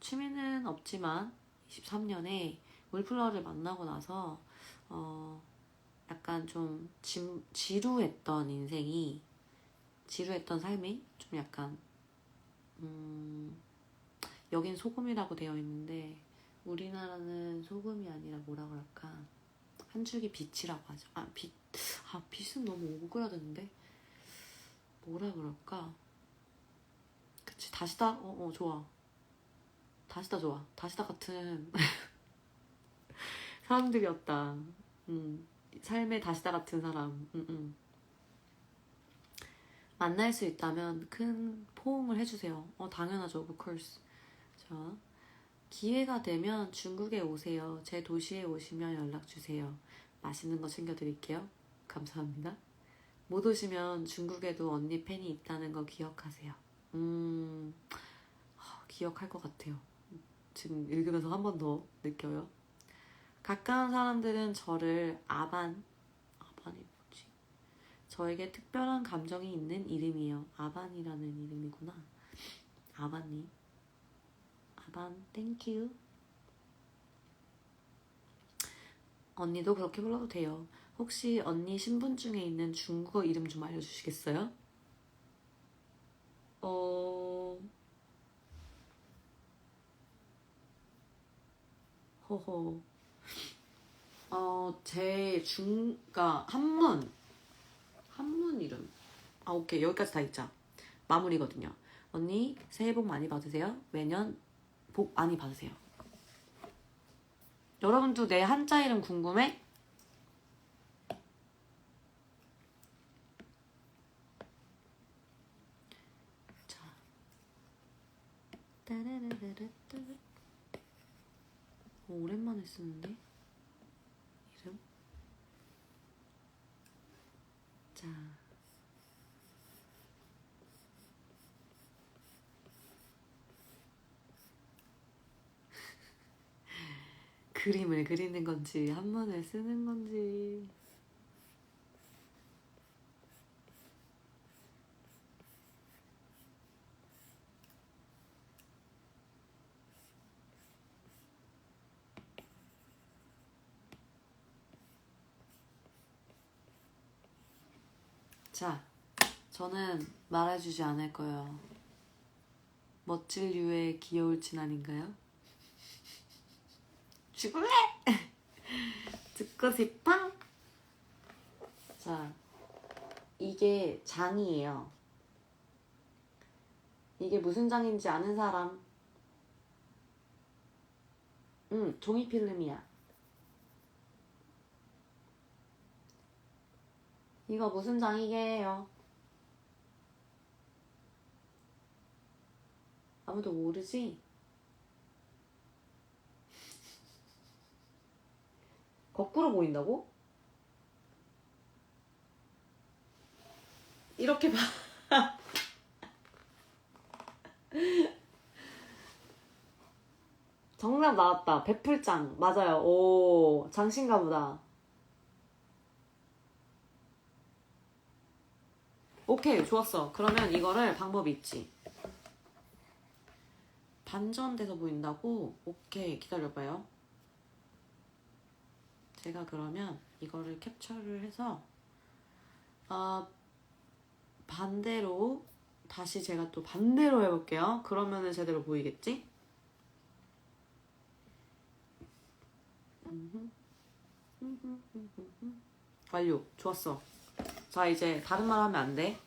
취미는 없지만 23년에 울플러를 만나고 나서 약간 좀 지루했던 삶이 좀 약간 여긴 소금이라고 되어 있는데 우리나라는 소금이 아니라 뭐라 그럴까, 한 줄기 빛이라고 하죠. 빛은 너무 오그라드는데 뭐라 그럴까. 그치, 다시다. 좋아. 다시다 좋아. 다시다 같은 사람들이었다. 삶의 다시다 같은 사람. 만날 수 있다면 큰 포옹을 해주세요. 당연하죠. Of course. 자, 기회가 되면 중국에 오세요. 제 도시에 오시면 연락주세요. 맛있는 거 챙겨드릴게요. 감사합니다. 못 오시면 중국에도 언니 팬이 있다는 거 기억하세요. 기억할 것 같아요. 지금 읽으면서 한 번 더 느껴요. 가까운 사람들은 저를 아반이 뭐지? 저에게 특별한 감정이 있는 이름이에요. 아반이라는 이름이구나. 아반님. 아반, 땡큐. 언니도 그렇게 불러도 돼요. 혹시 언니 신분증에 있는 중국어 이름 좀 알려주시겠어요? 허허. 그니까 한문 이름. 아, 오케이. 여기까지 다 있자. 마무리거든요. 언니, 새해 복 많이 받으세요. 매년 복 많이 받으세요. 여러분도 내 한자 이름 궁금해? 자. 오랜만에 쓰는데? 이름? 자. 그림을 그리는 건지 한문을 쓰는 건지. 자, 저는 말해주지 않을 거예요. 멋질 류의 귀여울 진 아닌가요? 죽을래! 듣고 싶어? 자, 이게 장이에요. 이게 무슨 장인지 아는 사람? 종이 필름이야. 이거 무슨 장이게요? 아무도 모르지? 거꾸로 보인다고? 이렇게 봐. 정답 나왔다. 배풀장. 맞아요. 오, 장신가 보다. 오케이, 좋았어. 그러면 이거를 방법이 있지. 반전돼서 보인다고? 오케이, 기다려봐요. 제가 그러면 이거를 캡처를 해서 반대로 다시 제가 또 반대로 해볼게요. 그러면은 제대로 보이겠지? 완료. 좋았어. 자, 이제 다른 말 하면 안 돼.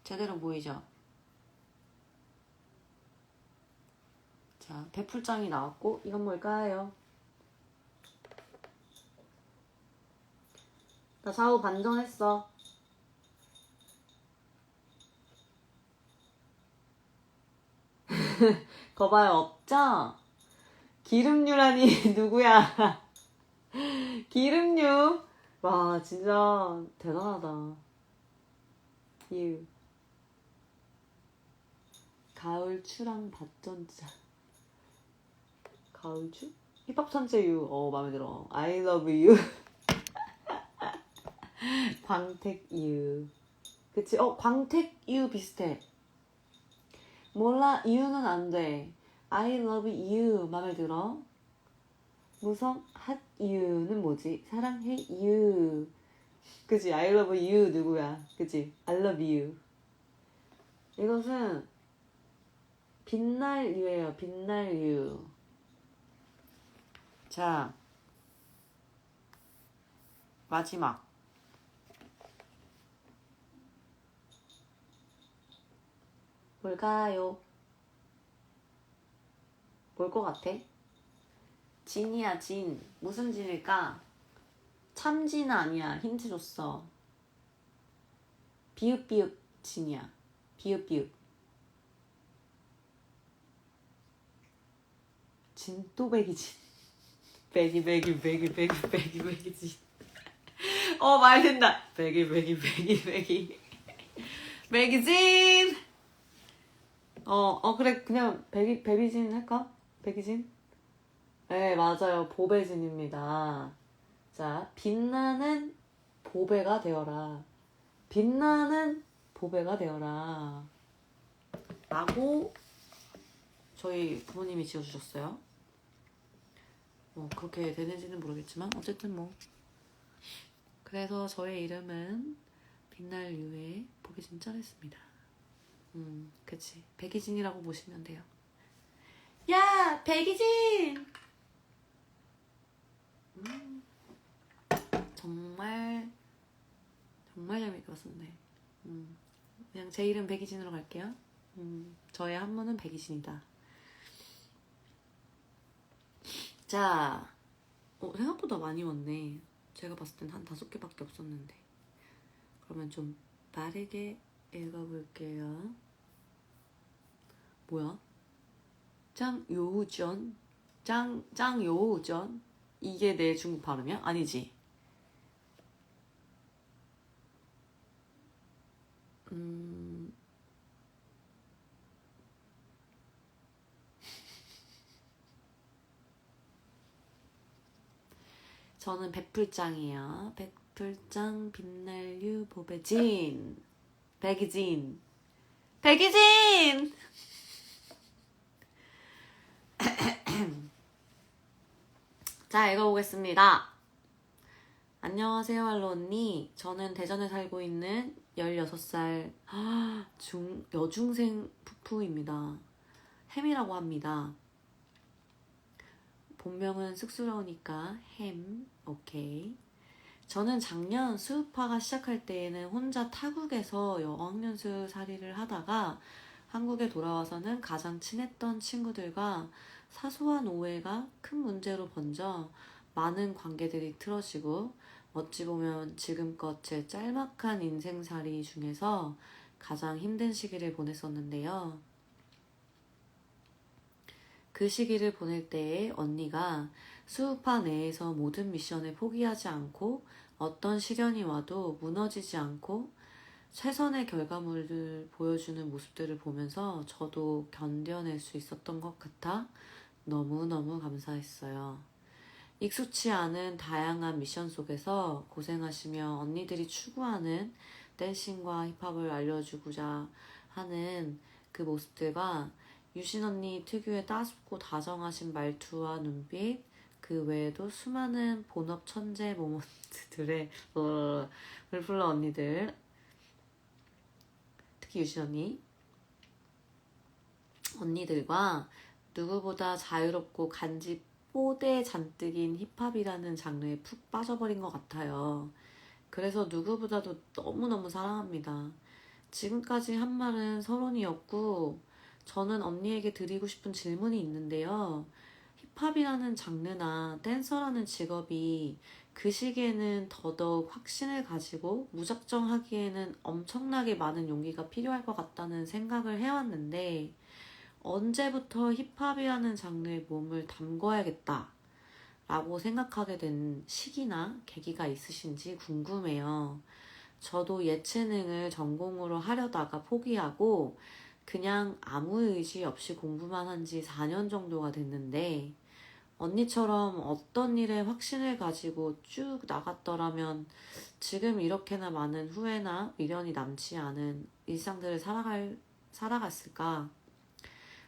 제대로 보이죠? 자, 배풀장이 나왔고 이건 뭘까요? 나 좌우 반전했어. 거봐요, 없죠? 기름류라니 누구야? 기름류? 와, 진짜 대단하다. 유. 가을추랑 밭전자. 가을추? 힙합 천재 유. 마음에 들어. I love you. 광택유. 그치? 광택유 비슷해. 몰라, 유는 안 돼. I love you. 마음에 들어. 무성 핫유는 뭐지? 사랑해 you. 그치? I love you 누구야? 그치? I love you. 이것은 빛날유예요. 빛날유. 자, 마지막. 뭘까요? 뭘 것 같아? 진이야, 진. 무슨 진일까? 참진 아니야. 힌트 줬어. 비읍비읍 진이야. 비읍비읍. 진또배기 진. 배기 진. 말 된다. 배기 진. 그래. 그냥 배비진 할까? 배기진? 네, 맞아요. 보배진입니다. 자, 빛나는 보배가 되어라. 빛나는 보배가 되어라. 라고 저희 부모님이 지어주셨어요. 뭐 그렇게 되는지는 모르겠지만 어쨌든 뭐 그래서 저의 이름은 빛날 유에 보기 진짜 했습니다. 그치. 백이진이라고 보시면 돼요. 야, 백이진! 정말 재밌게 봤었네. 그냥 제 이름 백이진으로 갈게요. 저의 한문은 백이진이다. 자, 생각보다 많이 왔네. 제가 봤을 땐 한 5개밖에 없었는데. 그러면 좀 빠르게 읽어볼게요. 뭐야? 짱요우전? 짱요우전? 이게 내 중국 발음이야? 아니지? 저는 백풀짱이에요. 백풀짱 빛날유 보배진. 백이진. 백이진! 자, 읽어보겠습니다. 안녕하세요, 할로 언니. 저는 대전에 살고 있는 16살 여중생 푸푸입니다. 햄이라고 합니다. 본명은 쑥스러우니까 햄, 오케이. 저는 작년 수우파가 시작할 때에는 혼자 타국에서 어학연수 살이를 하다가 한국에 돌아와서는 가장 친했던 친구들과 사소한 오해가 큰 문제로 번져 많은 관계들이 틀어지고 어찌 보면 지금껏 제 짤막한 인생살이 중에서 가장 힘든 시기를 보냈었는데요. 그 시기를 보낼 때에 언니가 수우파 내에서 모든 미션을 포기하지 않고 어떤 시련이 와도 무너지지 않고 최선의 결과물을 보여주는 모습들을 보면서 저도 견뎌낼 수 있었던 것 같아 너무너무 감사했어요. 익숙치 않은 다양한 미션 속에서 고생하시며 언니들이 추구하는 댄싱과 힙합을 알려주고자 하는 그 모습들과 유신 언니 특유의 따숩고 다정하신 말투와 눈빛, 그 외에도 수많은 본업 천재 모먼트들의 울플러 언니들, 특히 유신 언니들과 누구보다 자유롭고 간지 뽀대 잔뜩인 힙합이라는 장르에 푹 빠져버린 것 같아요. 그래서 누구보다도 너무너무 사랑합니다. 지금까지 한 말은 서론이었고 저는 언니에게 드리고 싶은 질문이 있는데요. 힙합이라는 장르나 댄서라는 직업이 그 시기에는 더더욱 확신을 가지고 무작정 하기에는 엄청나게 많은 용기가 필요할 것 같다는 생각을 해왔는데 언제부터 힙합이라는 장르에 몸을 담궈야겠다 라고 생각하게 된 시기나 계기가 있으신지 궁금해요. 저도 예체능을 전공으로 하려다가 포기하고 그냥 아무 의지 없이 공부만 한 지 4년 정도가 됐는데 언니처럼 어떤 일에 확신을 가지고 쭉 나갔더라면 지금 이렇게나 많은 후회나 미련이 남지 않은 일상들을 살아갔을까?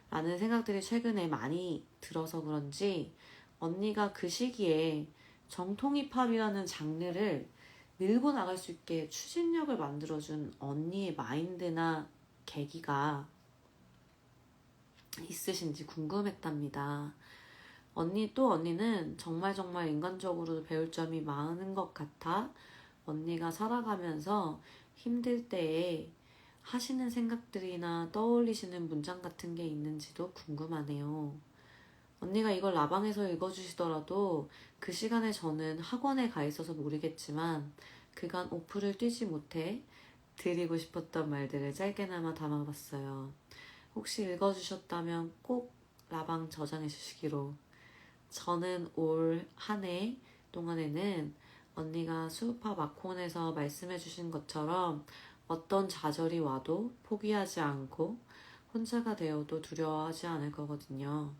라는 생각들이 최근에 많이 들어서 그런지 언니가 그 시기에 정통 힙합이라는 장르를 밀고 나갈 수 있게 추진력을 만들어준 언니의 마인드나 계기가 있으신지 궁금했답니다. 언니는 정말 인간적으로 배울 점이 많은 것 같아 언니가 살아가면서 힘들 때에 하시는 생각들이나 떠올리시는 문장 같은 게 있는지도 궁금하네요. 언니가 이걸 라방에서 읽어주시더라도 그 시간에 저는 학원에 가 있어서 모르겠지만 그간 오프를 뛰지 못해 드리고 싶었던 말들을 짧게나마 담아봤어요. 혹시 읽어주셨다면 꼭 라방 저장해 주시기로. 저는 올 한 해 동안에는 언니가 수우파 마콘에서 말씀해 주신 것처럼 어떤 좌절이 와도 포기하지 않고 혼자가 되어도 두려워하지 않을 거거든요.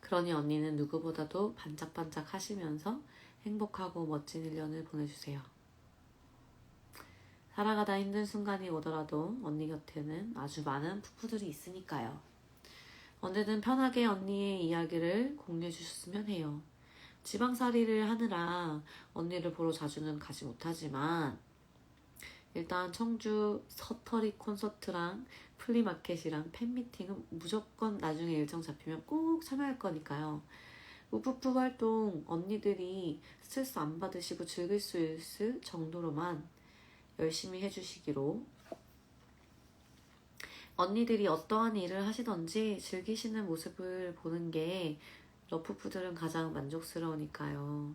그러니 언니는 누구보다도 반짝반짝 하시면서 행복하고 멋진 1년을 보내주세요. 살아가다 힘든 순간이 오더라도 언니 곁에는 아주 많은 푸푸들이 있으니까요. 언제든 편하게 언니의 이야기를 공유해 주셨으면 해요. 지방살이를 하느라 언니를 보러 자주는 가지 못하지만 일단 청주 서터리 콘서트랑 플리마켓이랑 팬미팅은 무조건 나중에 일정 잡히면 꼭 참여할 거니까요. 우프프 활동 언니들이 스트레스 안 받으시고 즐길 수 있을 정도로만 열심히 해주시기로. 언니들이 어떠한 일을 하시던지 즐기시는 모습을 보는 게 러프푸들은 가장 만족스러우니까요.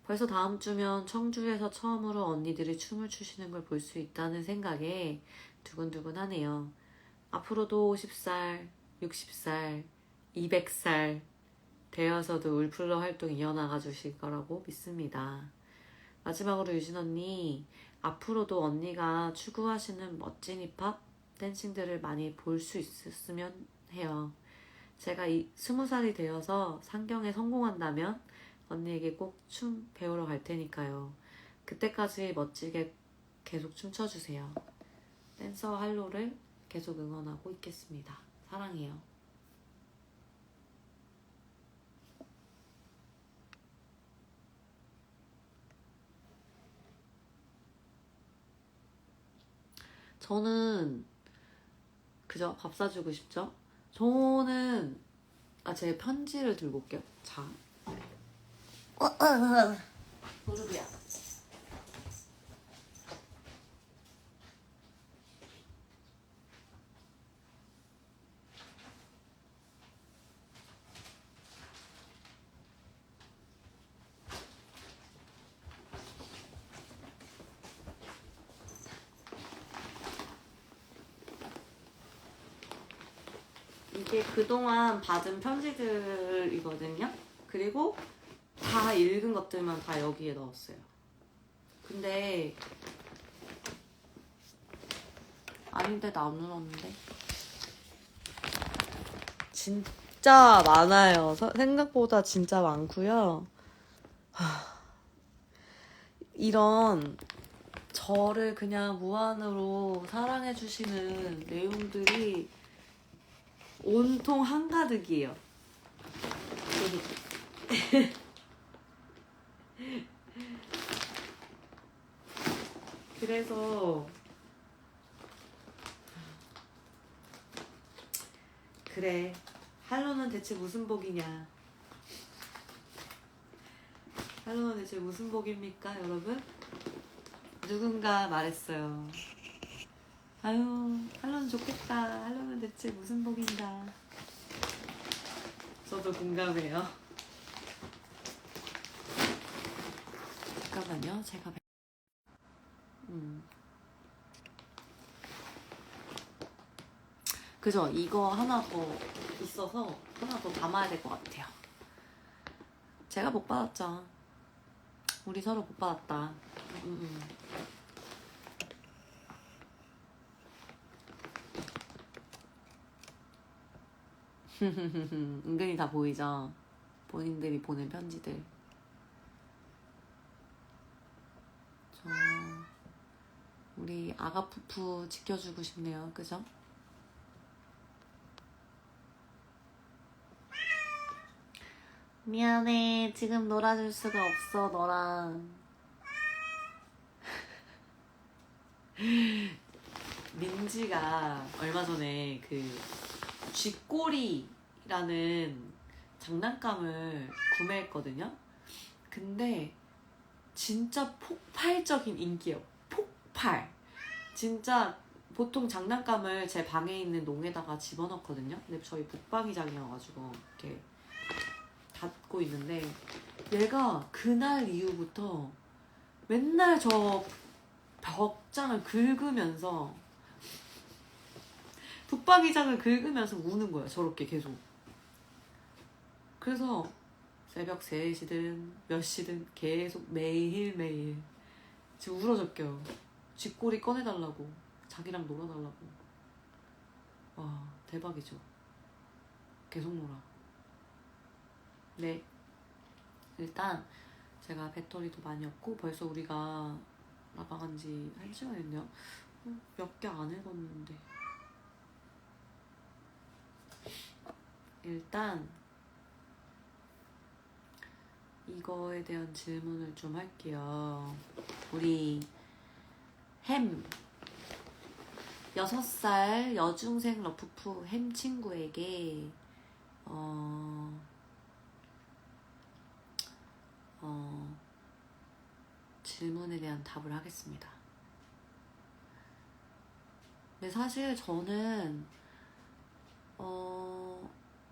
벌써 다음 주면 청주에서 처음으로 언니들이 춤을 추시는 걸 볼 수 있다는 생각에 두근두근하네요. 앞으로도 50살, 60살, 200살 되어서도 울플러 활동 이어나가 주실 거라고 믿습니다. 마지막으로 유진 언니, 앞으로도 언니가 추구하시는 멋진 힙합 댄싱들을 많이 볼 수 있었으면 해요. 제가 20살이 되어서 상경에 성공한다면 언니에게 꼭 춤 배우러 갈 테니까요. 그때까지 멋지게 계속 춤춰주세요. 댄서 할로를 계속 응원하고 있겠습니다. 사랑해요. 저는 그죠? 밥 사주고 싶죠? 저는 제 편지를 들고 올게요. 자, 무릎이야. 이게 그동안 받은 편지들이거든요. 그리고 다 읽은 것들만 다 여기에 넣었어요. 근데 아닌데 나 안 눌렀는데. 진짜 많아요. 생각보다 진짜 많고요. 이런 저를 그냥 무한으로 사랑해주시는 내용들이 온통 한가득이에요. 그래서 그래, 할로는 대체 무슨 복이냐? 할로는 대체 무슨 복입니까, 여러분? 누군가 말했어요. 아유, 할로는 좋겠다. 할로는 대체 무슨 복인가? 저도 공감해요. 잠깐만요, 제가 그죠? 이거 하나 더 있어서 하나 더 담아야 될 것 같아요. 제가 복 받았죠. 우리 서로 복 받았다. 은근히 다 보이죠? 본인들이 보낸 편지들. 우리 아가푸푸 지켜주고 싶네요. 그죠? 미안해. 지금 놀아줄 수가 없어, 너랑. 민지가 얼마 전에 그 쥐꼬리라는 장난감을 구매했거든요. 근데 진짜 폭발적인 인기예요. 폭발. 진짜 보통 장난감을 제 방에 있는 농에다가 집어넣거든요. 근데 저희 북방이장이어가지고 이렇게 닫고 있는데 얘가 그날 이후부터 맨날 저 벽장을 긁으면서 북방이장을 긁으면서 우는 거예요. 저렇게 계속. 그래서 새벽 3시든 몇 시든 계속 매일매일 지금 울어젖겨요. 쥐꼬리 꺼내달라고, 자기랑 놀아달라고. 와, 대박이죠. 계속 놀아. 네, 일단 제가 배터리도 많이 없고 벌써 우리가 라방한 지 1시간 됐네요. 몇 개 안 읽었는데. 일단 이거에 대한 질문을 좀 할게요. 우리 햄 6살 여중생 러프프 햄 친구에게 질문에 대한 답을 하겠습니다. 근데 사실 저는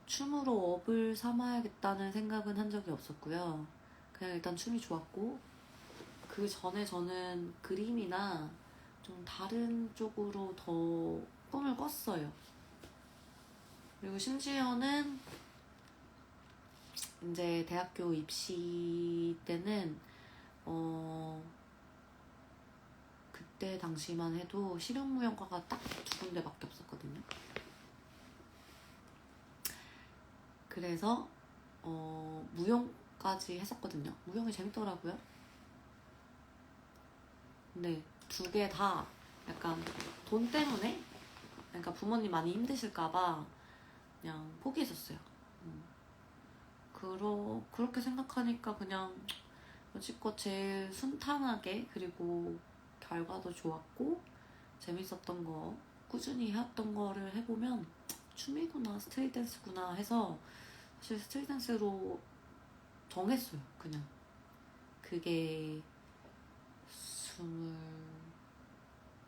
춤으로 업을 삼아야겠다는 생각은 한 적이 없었고요. 그냥 일단 춤이 좋았고, 그 전에 저는 그림이나 좀 다른 쪽으로 더 꿈을 꿨어요. 그리고 심지어는 이제 대학교 입시 때는 그때 당시만 해도 실용무용과가 딱 2군데밖에 없었거든요. 그래서 무용까지 했었거든요. 무용이 재밌더라고요. 근데 2개 다 약간 돈 때문에, 그러니까 부모님 많이 힘드실까봐 그냥 포기했었어요. 그렇게 생각하니까 그냥 여지껏 제일 순탄하게, 그리고 결과도 좋았고 재밌었던 거, 꾸준히 해왔던 거를 해보면 춤이구나, 스트릿 댄스구나 해서 사실 스트릿 댄스로 정했어요. 그냥 그게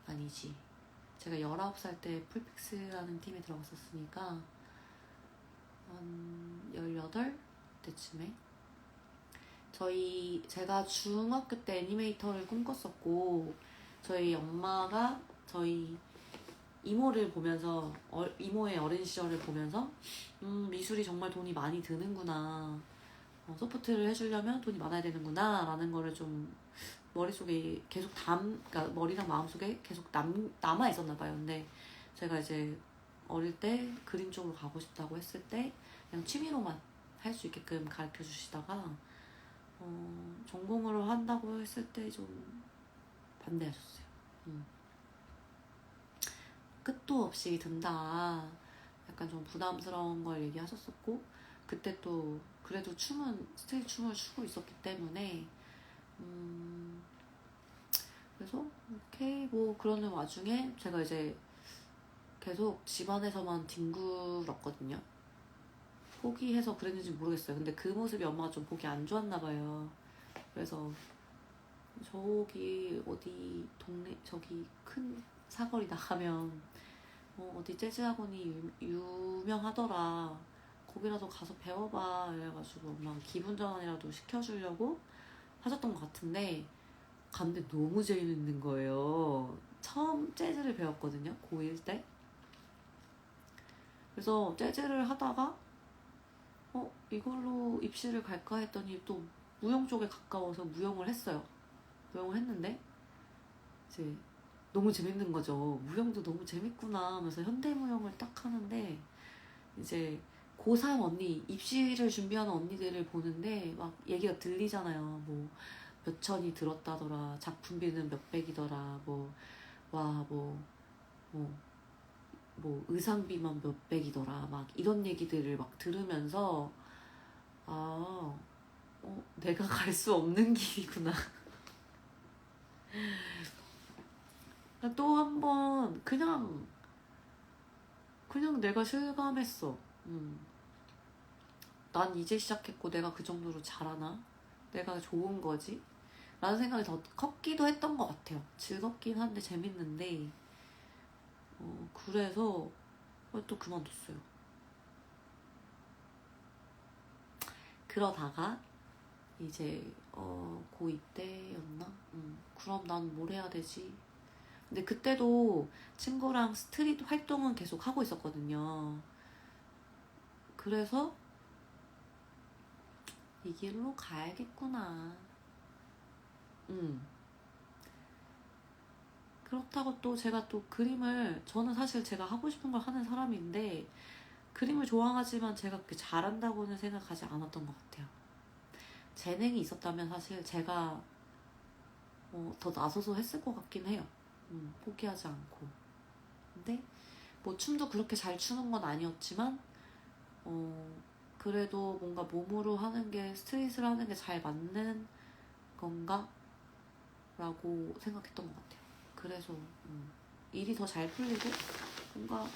아니지, 제가 19살 때 풀픽스라는 팀에 들어갔었으니까 한 18때쯤에 제가 중학교 때 애니메이터를 꿈꿨었고, 저희 엄마가 저희 이모를 보면서, 이모의 어린 시절을 보면서 미술이 정말 돈이 많이 드는구나, 서포트를 해주려면 돈이 많아야 되는구나 라는 거를 좀 머릿속에 계속 그러니까 머리랑 마음속에 계속 남아 있었나 봐요. 근데 제가 이제 어릴 때 그림 쪽으로 가고 싶다고 했을 때 그냥 취미로만 할 수 있게끔 가르쳐 주시다가 전공으로 한다고 했을 때 좀 반대하셨어요. 끝도 없이 든다, 약간 좀 부담스러운 걸 얘기하셨었고, 그때 또 그래도 스트릿 춤을 추고 있었기 때문에 그래서 이렇게 뭐 그러는 와중에 제가 이제 계속 집안에서만 뒹굴었거든요. 포기해서 그랬는지 모르겠어요. 근데 그 모습이 엄마가 좀 보기 안 좋았나 봐요. 그래서 저기 어디 동네, 저기 큰 사거리 나가면 어디 재즈 학원이 유명하더라, 거기라도 가서 배워봐 이래가지고 엄마가 기분 전환이라도 시켜주려고 하셨던 것 같은데, 갔는데 너무 재밌는 거예요. 처음 재즈를 배웠거든요, 고1 때. 그래서 재즈를 하다가 이걸로 입시를 갈까 했더니 또 무용 쪽에 가까워서 무용을 했어요. 무용을 했는데 이제 너무 재밌는 거죠. 무용도 너무 재밌구나 하면서 현대무용을 딱 하는데, 이제 고3 언니, 입시를 준비하는 언니들을 보는데 막 얘기가 들리잖아요. 뭐 몇천이 들었다더라, 작품비는 몇백이더라, 뭐 의상비만 몇백이더라, 막 이런 얘기들을 막 들으면서 내가 갈 수 없는 길이구나. 또 한 번 그냥 내가 실감했어. 난 이제 시작했고 내가 그 정도로 잘하나? 내가 좋은 거지? 라는 생각이 더 컸기도 했던 것 같아요. 즐겁긴 한데 재밌는데 그래서 또 그만뒀어요. 그러다가 이제 고2 때였나? 그럼 난 뭘 해야 되지? 근데 그때도 친구랑 스트릿 활동은 계속 하고 있었거든요. 그래서 이 길로 가야겠구나. 그렇다고 또 제가 또 저는 사실 제가 하고 싶은 걸 하는 사람인데, 그림을 좋아하지만 제가 그렇게 잘한다고는 생각하지 않았던 것 같아요. 재능이 있었다면 사실 제가 더 나서서 했을 것 같긴 해요. 포기하지 않고. 근데 뭐 춤도 그렇게 잘 추는 건 아니었지만 그래도 뭔가 몸으로 하는 게 스트릿을 하는 게 잘 맞는 건가? 라고 생각했던 것 같아요. 그래서 일이 더 잘 풀리고 뭔가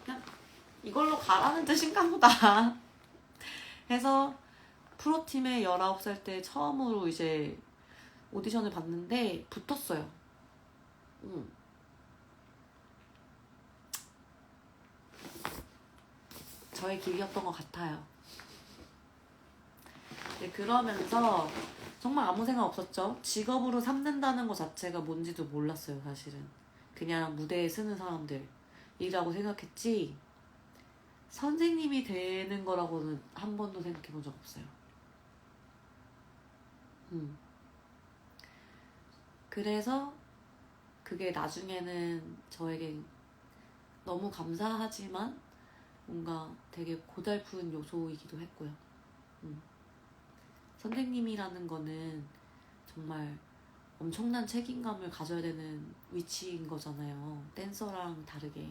그냥 이걸로 가라는 뜻인가 보다 해서 프로팀에 19살 때 처음으로 이제 오디션을 봤는데 붙었어요. 저의 길이었던 것 같아요. 네, 그러면서 정말 아무 생각 없었죠. 직업으로 삼는다는 것 자체가 뭔지도 몰랐어요, 사실은. 그냥 무대에 서는 사람들이라고 생각했지 선생님이 되는 거라고는 한 번도 생각해 본 적 없어요. 그래서 그게 나중에는 저에게 너무 감사하지만 뭔가 되게 고달픈 요소이기도 했고요. 선생님이라는 거는 정말 엄청난 책임감을 가져야 되는 위치인 거잖아요. 댄서랑 다르게.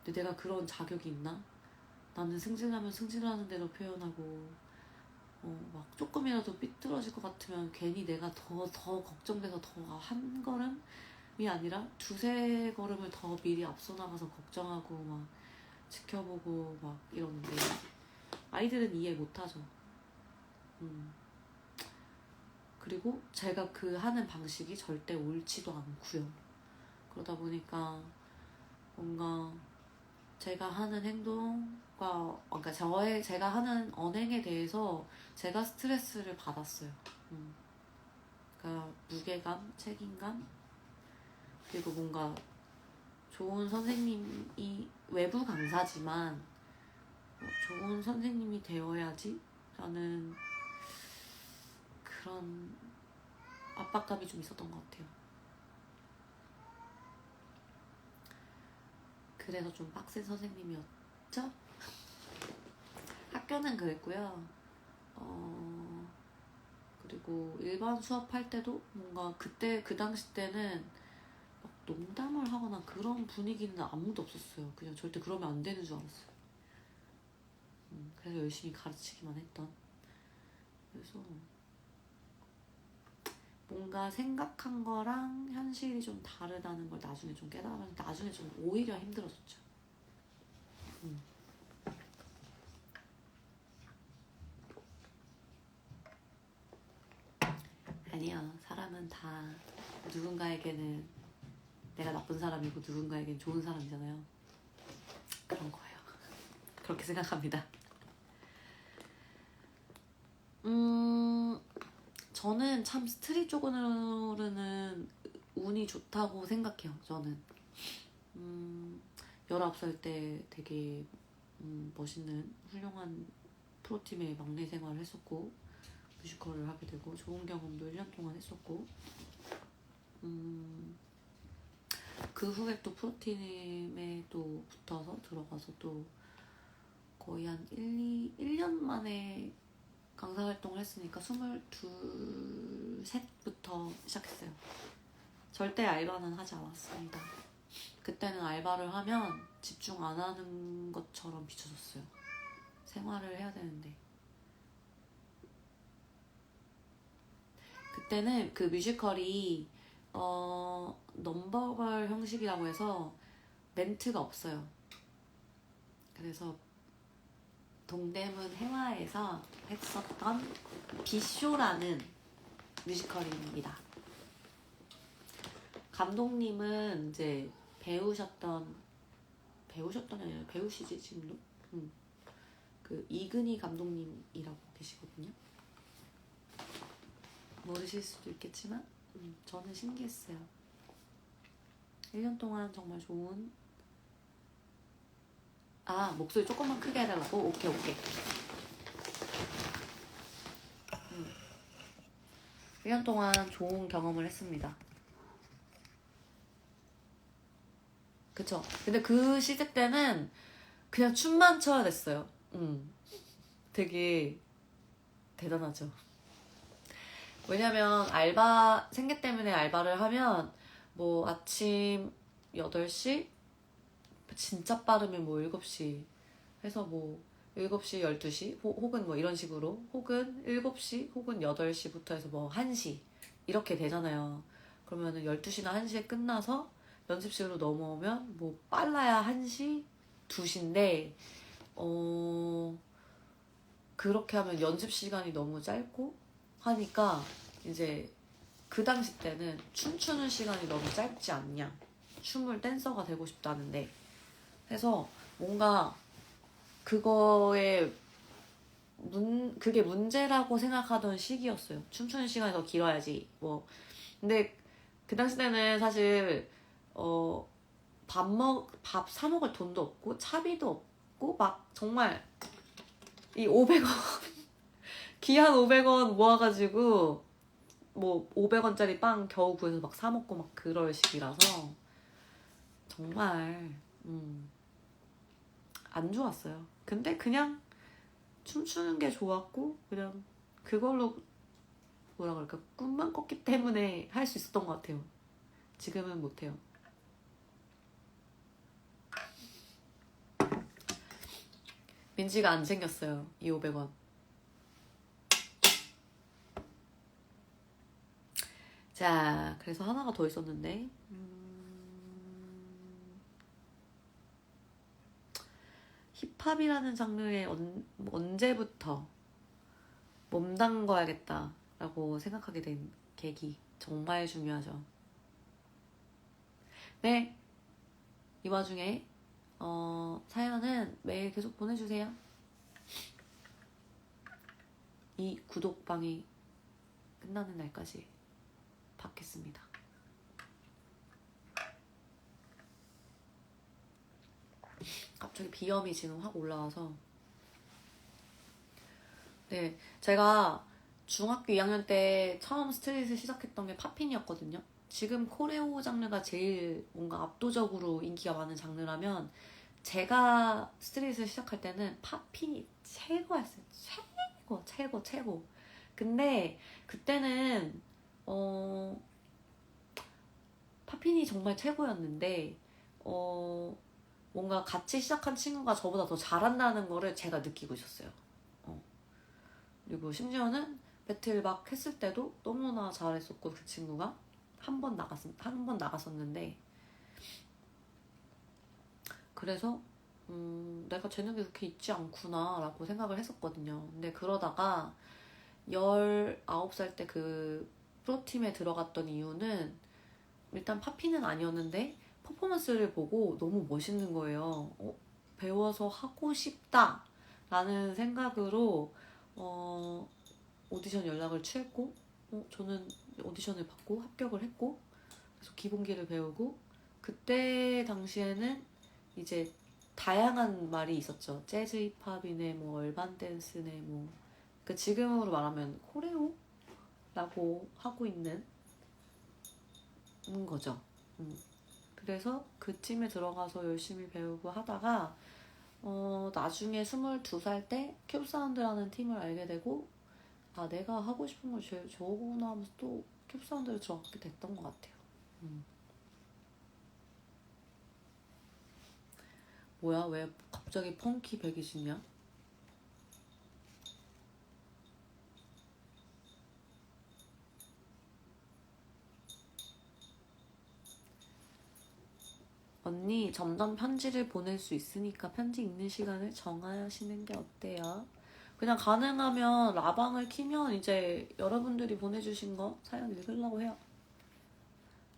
근데 내가 그런 자격이 있나? 나는 승진하면 승진하는 대로 표현하고 막 조금이라도 삐뚤어질 것 같으면 괜히 내가 더 걱정돼서 더 한 걸음이 아니라 두세 걸음을 더 미리 앞서 나가서 걱정하고 막 지켜보고 막 이러는데 아이들은 이해 못하죠. 그리고 제가 그 하는 방식이 절대 옳지도 않고요. 그러다 보니까 뭔가 제가 하는 행동과 그러니까 제가 하는 언행에 대해서 제가 스트레스를 받았어요. 그러니까 무게감, 책임감 그리고 뭔가 좋은 선생님이 외부 강사지만 좋은 선생님이 되어야지 라는 그런 압박감이 좀 있었던 것 같아요. 그래서 좀 빡센 선생님이었죠? 학교는 그랬고요. 그리고 일반 수업할 때도 뭔가 그때 그 당시 때는 막 농담을 하거나 그런 분위기는 아무도 없었어요. 그냥 절대 그러면 안 되는 줄 알았어요. 그래서 열심히 가르치기만 했던. 그래서 뭔가 생각한 거랑 현실이 좀 다르다는 걸 나중에 좀 깨달아서 나중에 좀 오히려 힘들어졌죠. 아니요. 사람은 다 누군가에게는 내가 나쁜 사람이고 누군가에겐 좋은 사람이잖아요. 그런 거예요. 그렇게 생각합니다. 저는 참 스트릿 쪽으로는 운이 좋다고 생각해요. 저는 19살 때 되게 멋있는 훌륭한 프로팀의 막내 생활을 했었고 뮤지컬을 하게 되고 좋은 경험도 1년 동안 했었고 그 후에 또 프로팀에 또 붙어서 들어가서 또 거의 한 1년 만에 강사 활동을 했으니까 22, 셋부터 시작했어요. 절대 알바는 하지 않았습니다. 그때는 알바를 하면 집중 안 하는 것처럼 비춰졌어요. 생활을 해야 되는데. 그때는 그 뮤지컬이 넘버걸 형식이라고 해서 멘트가 없어요. 그래서 동대문 해화에서 했었던 비쇼라는 뮤지컬입니다. 감독님은 이제 배우셨던 게 아니라 배우시지 지금도? 그 이근희 감독님이라고 계시거든요. 모르실 수도 있겠지만 저는 신기했어요. 1년 동안 정말 좋은 목소리 조금만 크게 해달라고? 오케이 1년 동안 좋은 경험을 했습니다. 그쵸? 근데 그 시즌 때는 그냥 춤만 춰야 됐어요. 되게 대단하죠. 왜냐면 생계 때문에 알바를 하면 뭐 아침 8시? 진짜 빠르면 뭐 7시 해서 뭐 7시, 12시 혹은 뭐 이런 식으로 혹은 7시 혹은 8시부터 해서 뭐 1시 이렇게 되잖아요. 그러면은 12시나 1시에 끝나서 연습실로 넘어오면 뭐 빨라야 1시, 2시인데 그렇게 하면 연습 시간이 너무 짧고 하니까 이제 그 당시 때는 춤추는 시간이 너무 짧지 않냐. 춤을 댄서가 되고 싶다는데. 해서 뭔가 그게 문제라고 생각하던 시기였어요. 춤추는 시간이 더 길어야지. 뭐. 근데 그 당시 때는 사실, 밥 사 먹을 돈도 없고, 차비도 없고, 막 정말 이 500원, 귀한 500원 모아가지고, 뭐 500원짜리 빵 겨우 구해서 막 사 먹고 막 그럴 시기라서 정말 안 좋았어요. 근데 그냥 춤추는 게 좋았고 그냥 그걸로 뭐라 그럴까 꿈만 꿨기 때문에 할 수 있었던 것 같아요. 지금은 못해요. 민지가 안 생겼어요. 이 500원. 자, 그래서 하나가 더 있었는데 힙합이라는 장르에 언제부터 몸담궈야겠다라고 생각하게 된 계기 정말 중요하죠. 네, 이 와중에 사연은 매일 계속 보내주세요. 이 구독방이 끝나는 날까지 받겠습니다. 갑자기 비염이 지금 확 올라와서 네, 제가 중학교 2학년 때 처음 스트릿을 시작했던 게 팝핀이었거든요. 지금 코레오 장르가 제일 뭔가 압도적으로 인기가 많은 장르라면 제가 스트릿을 시작할 때는 팝핀이 최고였어요. 최고. 근데 그때는 팝핀이 정말 최고였는데 뭔가 같이 시작한 친구가 저보다 더 잘한다는 거를 제가 느끼고 있었어요. 그리고 심지어는 배틀 막 했을 때도 너무나 잘했었고 그 친구가 한 번 나갔었는데 그래서 내가 재능이 그렇게 있지 않구나 라고 생각을 했었거든요. 근데 그러다가 19살 때 그 프로팀에 들어갔던 이유는 일단 팝핀은 아니었는데 퍼포먼스를 보고 너무 멋있는 거예요. 배워서 하고 싶다 라는 생각으로 오디션 연락을 취했고 저는 오디션을 받고 합격을 했고 그래서 기본기를 배우고 그때 당시에는 이제 다양한 말이 있었죠. 재즈 힙합이네 뭐 얼반 댄스네 뭐 그 지금으로 말하면 코레오라고 하고 있는 거죠. 그래서 그 팀에 들어가서 열심히 배우고 하다가 나중에 22살 때 큐브사운드라는 팀을 알게 되고 아 내가 하고 싶은 걸 제일 저거구나 하면서 또 큐브사운드를 들어가게 됐던 것 같아요. 뭐야 왜 갑자기 펑키 백이시냐? 언니 점점 편지를 보낼 수 있으니까 편지 읽는 시간을 정하시는 게 어때요? 그냥 가능하면 라방을 키면 이제 여러분들이 보내주신 거 사연 읽으려고 해요.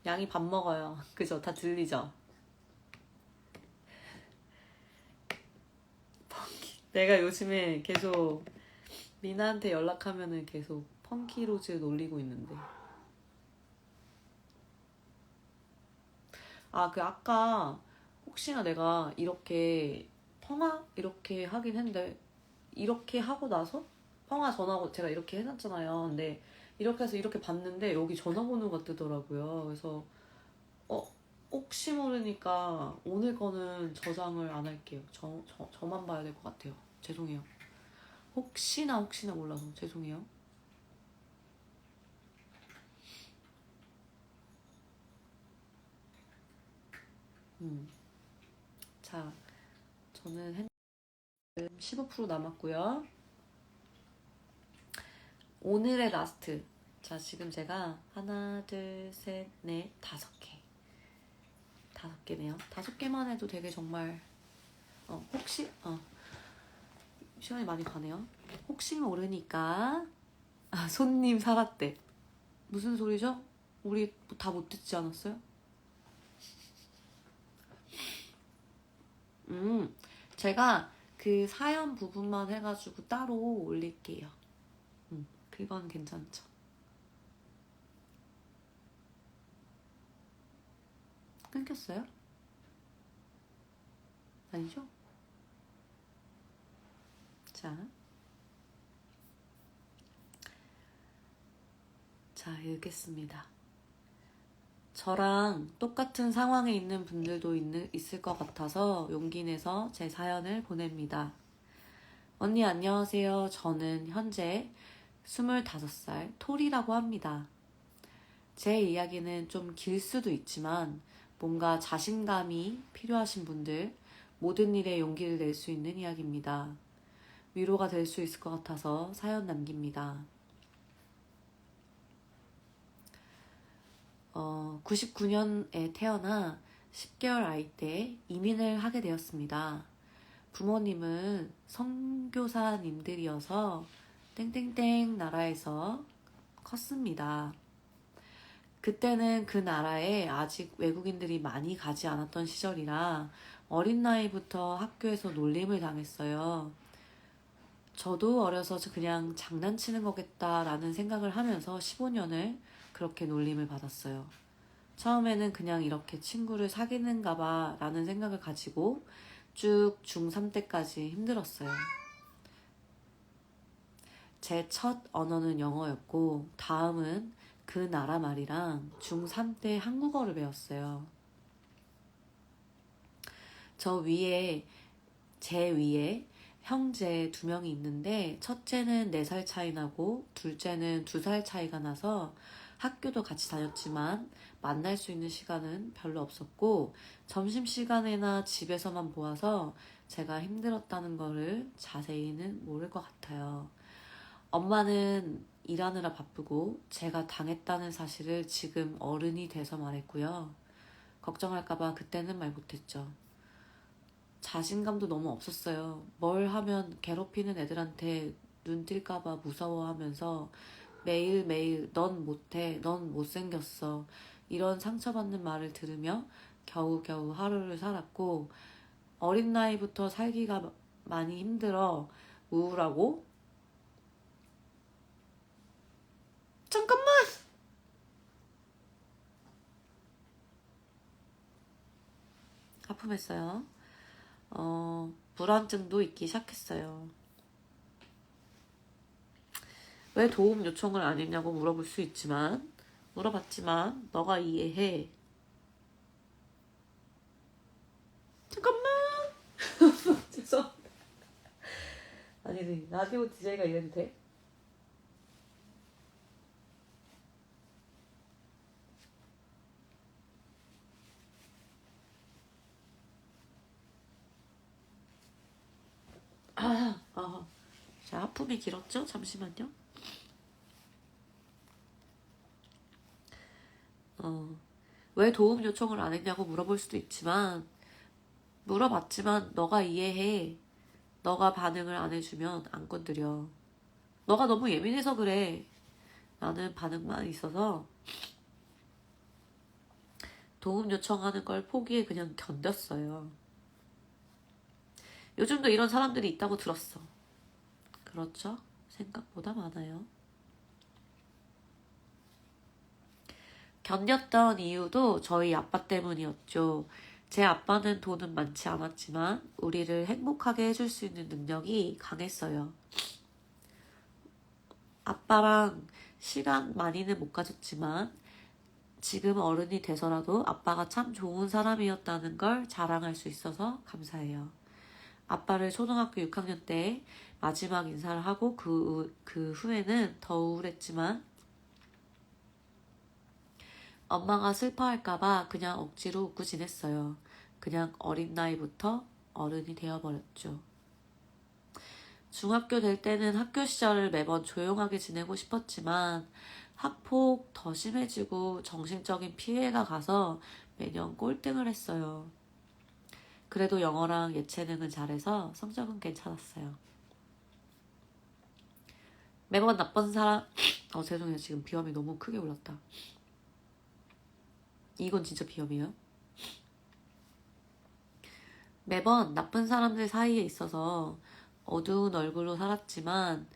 양이 밥 먹어요. 그죠? 다 들리죠? 내가 요즘에 계속 미나한테 연락하면은 계속 펑키로즈 놀리고 있는데 그 아까 혹시나 내가 이렇게 펑아 이렇게 하긴 했는데 이렇게 하고 나서 펑아 전화고 제가 이렇게 해놨잖아요. 근데 이렇게 해서 이렇게 봤는데 여기 전화번호가 뜨더라고요. 그래서 혹시 모르니까 오늘 거는 저장을 안 할게요. 저만 봐야 될 것 같아요. 죄송해요. 혹시나 몰라서 죄송해요. 자, 저는 15% 남았고요. 오늘의 라스트. 자, 지금 제가 하나, 둘, 셋, 넷, 5개. 5개네요. 5개만 해도 되게 정말 시간이 많이 가네요. 혹시 모르니까 손님 살았대. 무슨 소리죠? 우리 다 못 듣지 않았어요? 제가 그 사연 부분만 해가지고 따로 올릴게요. 그건 괜찮죠. 끊겼어요? 아니죠? 자, 읽겠습니다. 저랑 똑같은 상황에 있는 분들도 있을 것 같아서 용기 내서 제 사연을 보냅니다. 언니 안녕하세요. 저는 현재 25살 톨이라고 합니다. 제 이야기는 좀 길 수도 있지만 뭔가 자신감이 필요하신 분들, 모든 일에 용기를 낼 수 있는 이야기입니다. 위로가 될 수 있을 것 같아서 사연 남깁니다. 99년에 태어나 10개월 아이 때 이민을 하게 되었습니다. 부모님은 선교사님들이어서 땡땡땡 나라에서 컸습니다. 그때는 그 나라에 아직 외국인들이 많이 가지 않았던 시절이라 어린 나이부터 학교에서 놀림을 당했어요. 저도 어려서 그냥 장난치는 거겠다라는 생각을 하면서 15년을 그렇게 놀림을 받았어요. 처음에는 그냥 이렇게 친구를 사귀는가 봐 라는 생각을 가지고 쭉 중3 때까지 힘들었어요. 제 첫 언어는 영어였고 다음은 그 나라 말이랑 중3 때 한국어를 배웠어요. 제 위에 형제 2명이 있는데 첫째는 4살 차이 나고 둘째는 2살 차이가 나서 학교도 같이 다녔지만 만날 수 있는 시간은 별로 없었고 점심시간에나 집에서만 보아서 제가 힘들었다는 거를 자세히는 모를 것 같아요. 엄마는 일하느라 바쁘고 제가 당했다는 사실을 지금 어른이 돼서 말했고요. 걱정할까봐 그때는 말 못했죠. 자신감도 너무 없었어요. 뭘 하면 괴롭히는 애들한테 눈 띌까봐 무서워하면서 매일매일 넌 못해, 넌 못생겼어 이런 상처받는 말을 들으며 겨우겨우 하루를 살았고 어린 나이부터 살기가 많이 힘들어 우울하고 잠깐만! 하품했어요. 불안증도 있기 시작했어요. 왜 도움 요청을 안 했냐고 물어봤지만 너가 이해해. 잠깐만! 죄송합니다. 아니, 라디오 DJ가 이래도 돼? 자, 하품이 길었죠? 잠시만요. 왜 도움 요청을 안 했냐고 물어볼 수도 있지만 물어봤지만 너가 이해해. 너가 반응을 안 해주면 안 건드려. 너가 너무 예민해서 그래. 라는 반응만 있어서 도움 요청하는 걸 포기해 그냥 견뎠어요. 요즘도 이런 사람들이 있다고 들었어. 그렇죠? 생각보다 많아요. 견뎠던 이유도 저희 아빠 때문이었죠. 제 아빠는 돈은 많지 않았지만 우리를 행복하게 해줄 수 있는 능력이 강했어요. 아빠랑 시간 많이는 못 가졌지만 지금 어른이 돼서라도 아빠가 참 좋은 사람이었다는 걸 자랑할 수 있어서 감사해요. 아빠를 초등학교 6학년 때 마지막 인사를 하고 그 후에는 더 우울했지만 엄마가 슬퍼할까봐 그냥 억지로 웃고 지냈어요. 그냥 어린 나이부터 어른이 되어버렸죠. 중학교 될 때는 학교 시절을 매번 조용하게 지내고 싶었지만 학폭 더 심해지고 정신적인 피해가 가서 매년 꼴등을 했어요. 그래도 영어랑 예체능은 잘해서 성적은 괜찮았어요. 매번 나쁜 사람 죄송해요. 지금 비염이 너무 크게 올랐다. 이건 진짜 비염이에요. 매번 나쁜 사람들 사이에 있어서 어두운 얼굴로 살았지만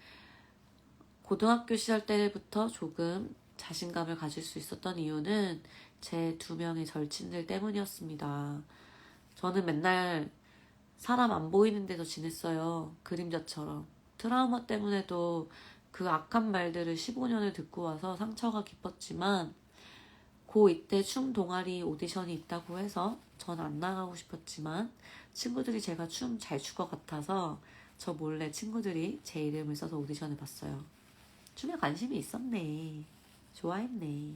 고등학교 시절 때부터 조금 자신감을 가질 수 있었던 이유는 제 2명의 절친들 때문이었습니다. 저는 맨날 사람 안 보이는 데서 지냈어요. 그림자처럼. 트라우마 때문에도 그 악한 말들을 15년을 듣고 와서 상처가 깊었지만 이때 춤 동아리 오디션이 있다고 해서 전 안 나가고 싶었지만 친구들이 제가 춤 잘 출 것 같아서 저 몰래 친구들이 제 이름을 써서 오디션을 봤어요. 춤에 관심이 있었네. 좋아했네.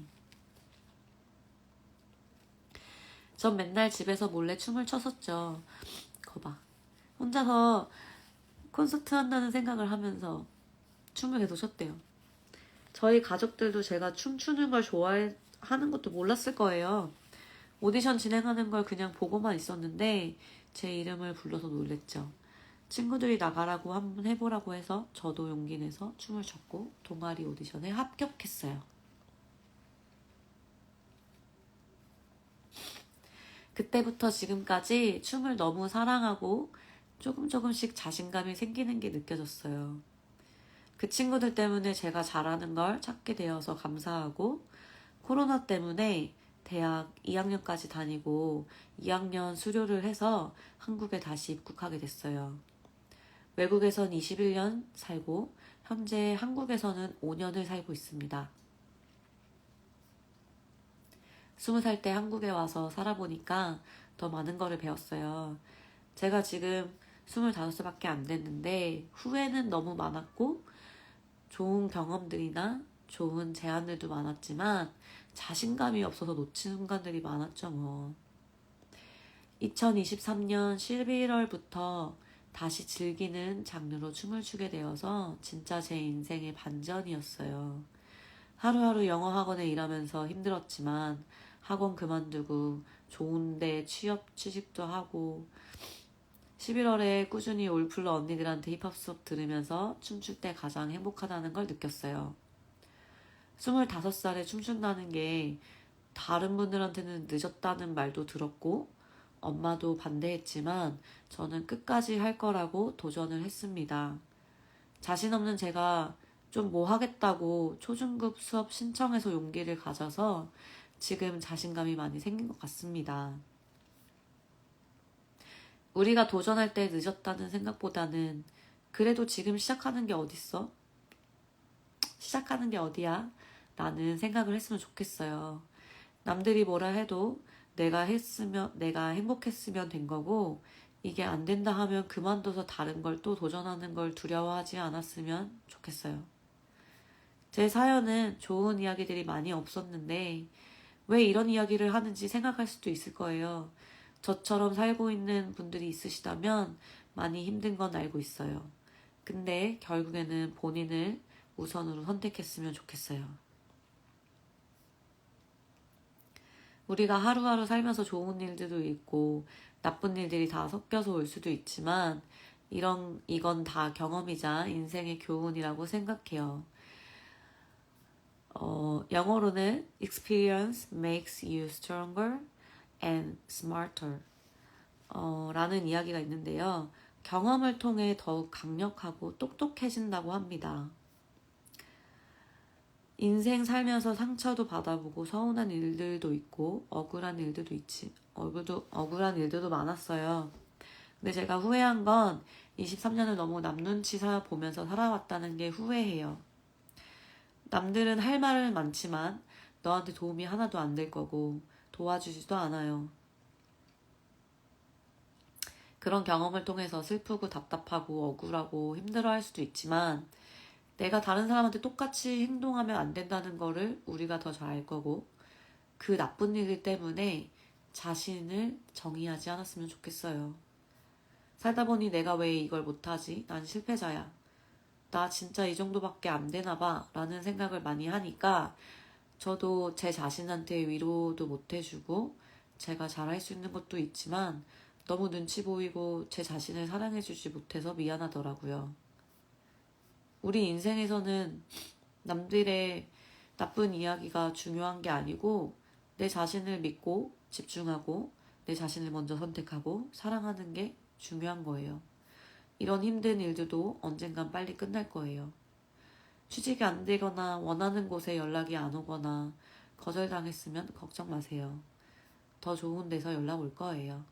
전 맨날 집에서 몰래 춤을 췄었죠. 거봐. 혼자서 콘서트 한다는 생각을 하면서 춤을 계속 췄대요. 저희 가족들도 제가 춤추는 걸 좋아하는 것도 몰랐을 거예요. 오디션 진행하는 걸 그냥 보고만 있었는데 제 이름을 불러서 놀랬죠. 친구들이 나가라고 한번 해보라고 해서 저도 용기 내서 춤을 췄고 동아리 오디션에 합격했어요. 그때부터 지금까지 춤을 너무 사랑하고 조금씩 자신감이 생기는 게 느껴졌어요. 그 친구들 때문에 제가 잘하는 걸 찾게 되어서 감사하고 코로나 때문에 대학 2학년까지 다니고 2학년 수료를 해서 한국에 다시 입국하게 됐어요. 외국에선 21년 살고 현재 한국에서는 5년을 살고 있습니다. 20살 때 한국에 와서 살아보니까 더 많은 거를 배웠어요. 제가 지금 25살밖에 안 됐는데 후회는 너무 많았고 좋은 경험들이나 좋은 제안들도 많았지만 자신감이 없어서 놓친 순간들이 많았죠 뭐. 2023년 11월부터 다시 즐기는 장르로 춤을 추게 되어서 진짜 제 인생의 반전이었어요. 하루하루 영어 학원에 일하면서 힘들었지만 학원 그만두고 좋은데 취직도 하고 11월에 꾸준히 올플러 언니들한테 힙합 수업 들으면서 춤출 때 가장 행복하다는 걸 느꼈어요. 25살에 춤춘다는 게 다른 분들한테는 늦었다는 말도 들었고 엄마도 반대했지만 저는 끝까지 할 거라고 도전을 했습니다. 자신 없는 제가 좀 뭐 하겠다고 초중급 수업 신청해서 용기를 가져서 지금 자신감이 많이 생긴 것 같습니다. 우리가 도전할 때 늦었다는 생각보다는 그래도 지금 시작하는 게 어딨어? 시작하는 게 어디야? 라는 생각을 했으면 좋겠어요. 남들이 뭐라 해도 내가 행복했으면 된 거고 이게 안 된다 하면 그만둬서 다른 걸 또 도전하는 걸 두려워하지 않았으면 좋겠어요. 제 사연은 좋은 이야기들이 많이 없었는데 왜 이런 이야기를 하는지 생각할 수도 있을 거예요. 저처럼 살고 있는 분들이 있으시다면 많이 힘든 건 알고 있어요. 근데 결국에는 본인을 우선으로 선택했으면 좋겠어요. 우리가 하루하루 살면서 좋은 일들도 있고 나쁜 일들이 다 섞여서 올 수도 있지만 이건 다 경험이자 인생의 교훈이라고 생각해요. 영어로는 experience makes you stronger and smarter 라는 이야기가 있는데요. 경험을 통해 더욱 강력하고 똑똑해진다고 합니다. 인생 살면서 상처도 받아보고 서운한 일들도 있고 억울한 일들도 많았어요. 근데 제가 후회한 건 23년을 너무 남 눈치 보면서 살아왔다는 게 후회해요. 남들은 할 말은 많지만 너한테 도움이 하나도 안 될 거고 도와주지도 않아요. 그런 경험을 통해서 슬프고 답답하고 억울하고 힘들어할 수도 있지만 내가 다른 사람한테 똑같이 행동하면 안 된다는 거를 우리가 더 잘 알 거고 그 나쁜 일들 때문에 자신을 정의하지 않았으면 좋겠어요. 살다 보니 내가 왜 이걸 못하지? 난 실패자야. 나 진짜 이 정도밖에 안 되나 봐. 라는 생각을 많이 하니까 저도 제 자신한테 위로도 못 해주고 제가 잘할 수 있는 것도 있지만 너무 눈치 보이고 제 자신을 사랑해주지 못해서 미안하더라고요. 우리 인생에서는 남들의 나쁜 이야기가 중요한 게 아니고 내 자신을 믿고 집중하고 내 자신을 먼저 선택하고 사랑하는 게 중요한 거예요. 이런 힘든 일들도 언젠간 빨리 끝날 거예요. 취직이 안 되거나 원하는 곳에 연락이 안 오거나 거절당했으면 걱정 마세요. 더 좋은 데서 연락 올 거예요.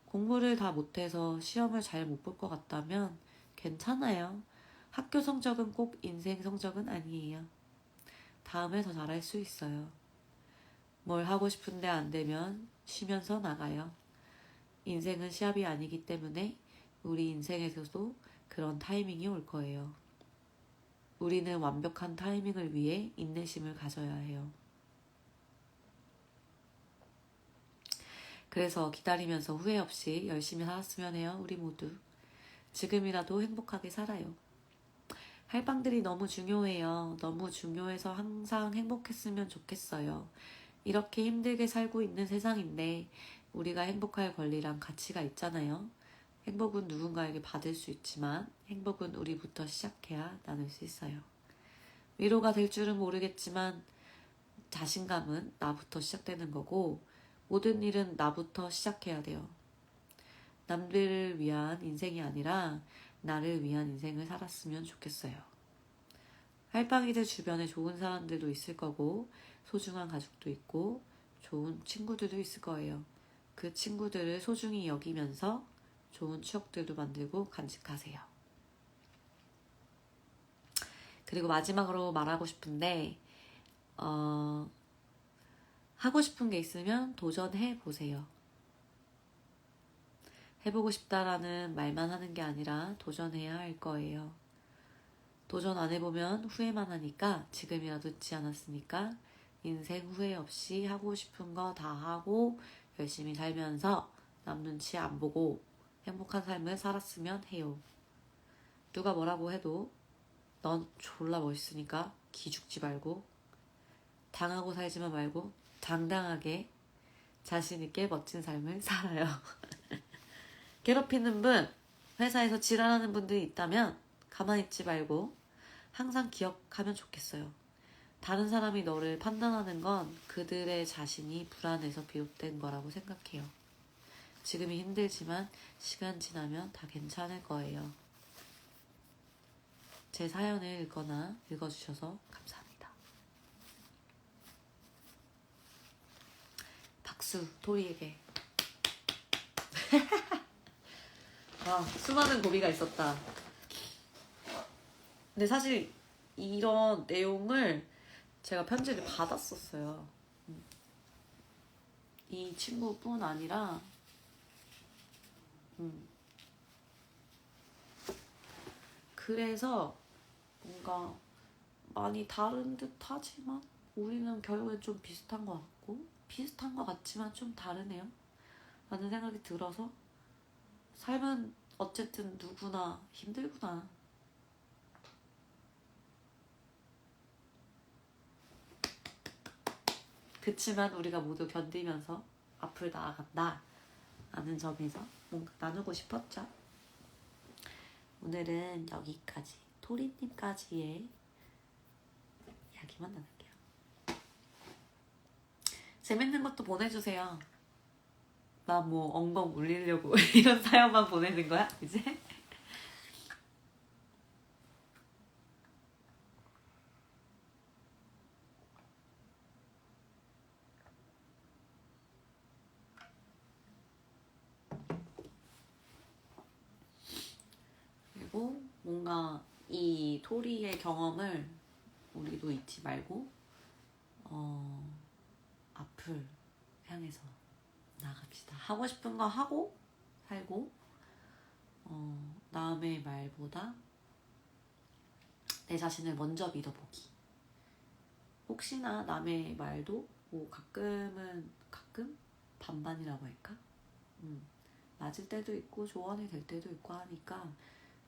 공부를 다 못해서 시험을 잘 못 볼 것 같다면 괜찮아요. 학교 성적은 꼭 인생 성적은 아니에요. 다음에 더 잘할 수 있어요. 뭘 하고 싶은데 안 되면 쉬면서 나가요. 인생은 시합이 아니기 때문에 우리 인생에서도 그런 타이밍이 올 거예요. 우리는 완벽한 타이밍을 위해 인내심을 가져야 해요. 그래서 기다리면서 후회 없이 열심히 살았으면 해요. 우리 모두. 지금이라도 행복하게 살아요. 할방들이 너무 중요해요. 너무 중요해서 항상 행복했으면 좋겠어요. 이렇게 힘들게 살고 있는 세상인데 우리가 행복할 권리랑 가치가 있잖아요. 행복은 누군가에게 받을 수 있지만 행복은 우리부터 시작해야 나눌 수 있어요. 위로가 될 줄은 모르겠지만 자신감은 나부터 시작되는 거고 모든 일은 나부터 시작해야 돼요. 남들을 위한 인생이 아니라 나를 위한 인생을 살았으면 좋겠어요. 할방이들 주변에 좋은 사람들도 있을 거고 소중한 가족도 있고 좋은 친구들도 있을 거예요. 그 친구들을 소중히 여기면서 좋은 추억들도 만들고 간직하세요. 그리고 마지막으로 말하고 싶은데 하고 싶은 게 있으면 도전해 보세요. 해보고 싶다라는 말만 하는 게 아니라 도전해야 할 거예요. 도전 안 해보면 후회만 하니까 지금이라도 늦지 않았으니까 인생 후회 없이 하고 싶은 거 다 하고 열심히 살면서 남 눈치 안 보고 행복한 삶을 살았으면 해요. 누가 뭐라고 해도 넌 졸라 멋있으니까 기죽지 말고 당하고 살지만 말고 당당하게 자신있게 멋진 삶을 살아요. 괴롭히는 분, 회사에서 지랄하는 분들이 있다면 가만히 있지 말고 항상 기억하면 좋겠어요. 다른 사람이 너를 판단하는 건 그들의 자신이 불안해서 비롯된 거라고 생각해요. 지금이 힘들지만 시간 지나면 다 괜찮을 거예요. 제 사연을 읽거나 읽어주셔서 감사합니다. 박수 토리에게. 와, 수많은 고비가 있었다. 근데 사실 이런 내용을 제가 편지를 받았었어요. 이 친구뿐 아니라 그래서 뭔가 많이 다른 듯 하지만 우리는 결국엔 좀 비슷한 것 같고 비슷한 것 같지만 좀 다르네요 라는 생각이 들어서 삶은 어쨌든 누구나 힘들구나. 그치만 우리가 모두 견디면서 앞으로 나아간다 라는 점에서 뭔가 나누고 싶었죠. 오늘은 여기까지 토리님까지의 이야기만 나눌게요. 재밌는 것도 보내주세요. 나 뭐 엉엉 울리려고 이런 사연만 보내는 거야 이제? 그리고 뭔가 이 토리의 경험을 우리도 잊지 말고 앞을 향해서 나갑시다. 하고 싶은 거 하고 살고 남의 말보다 내 자신을 먼저 믿어보기. 혹시나 남의 말도 뭐 가끔 반반이라고 할까? 맞을 때도 있고 조언이 될 때도 있고 하니까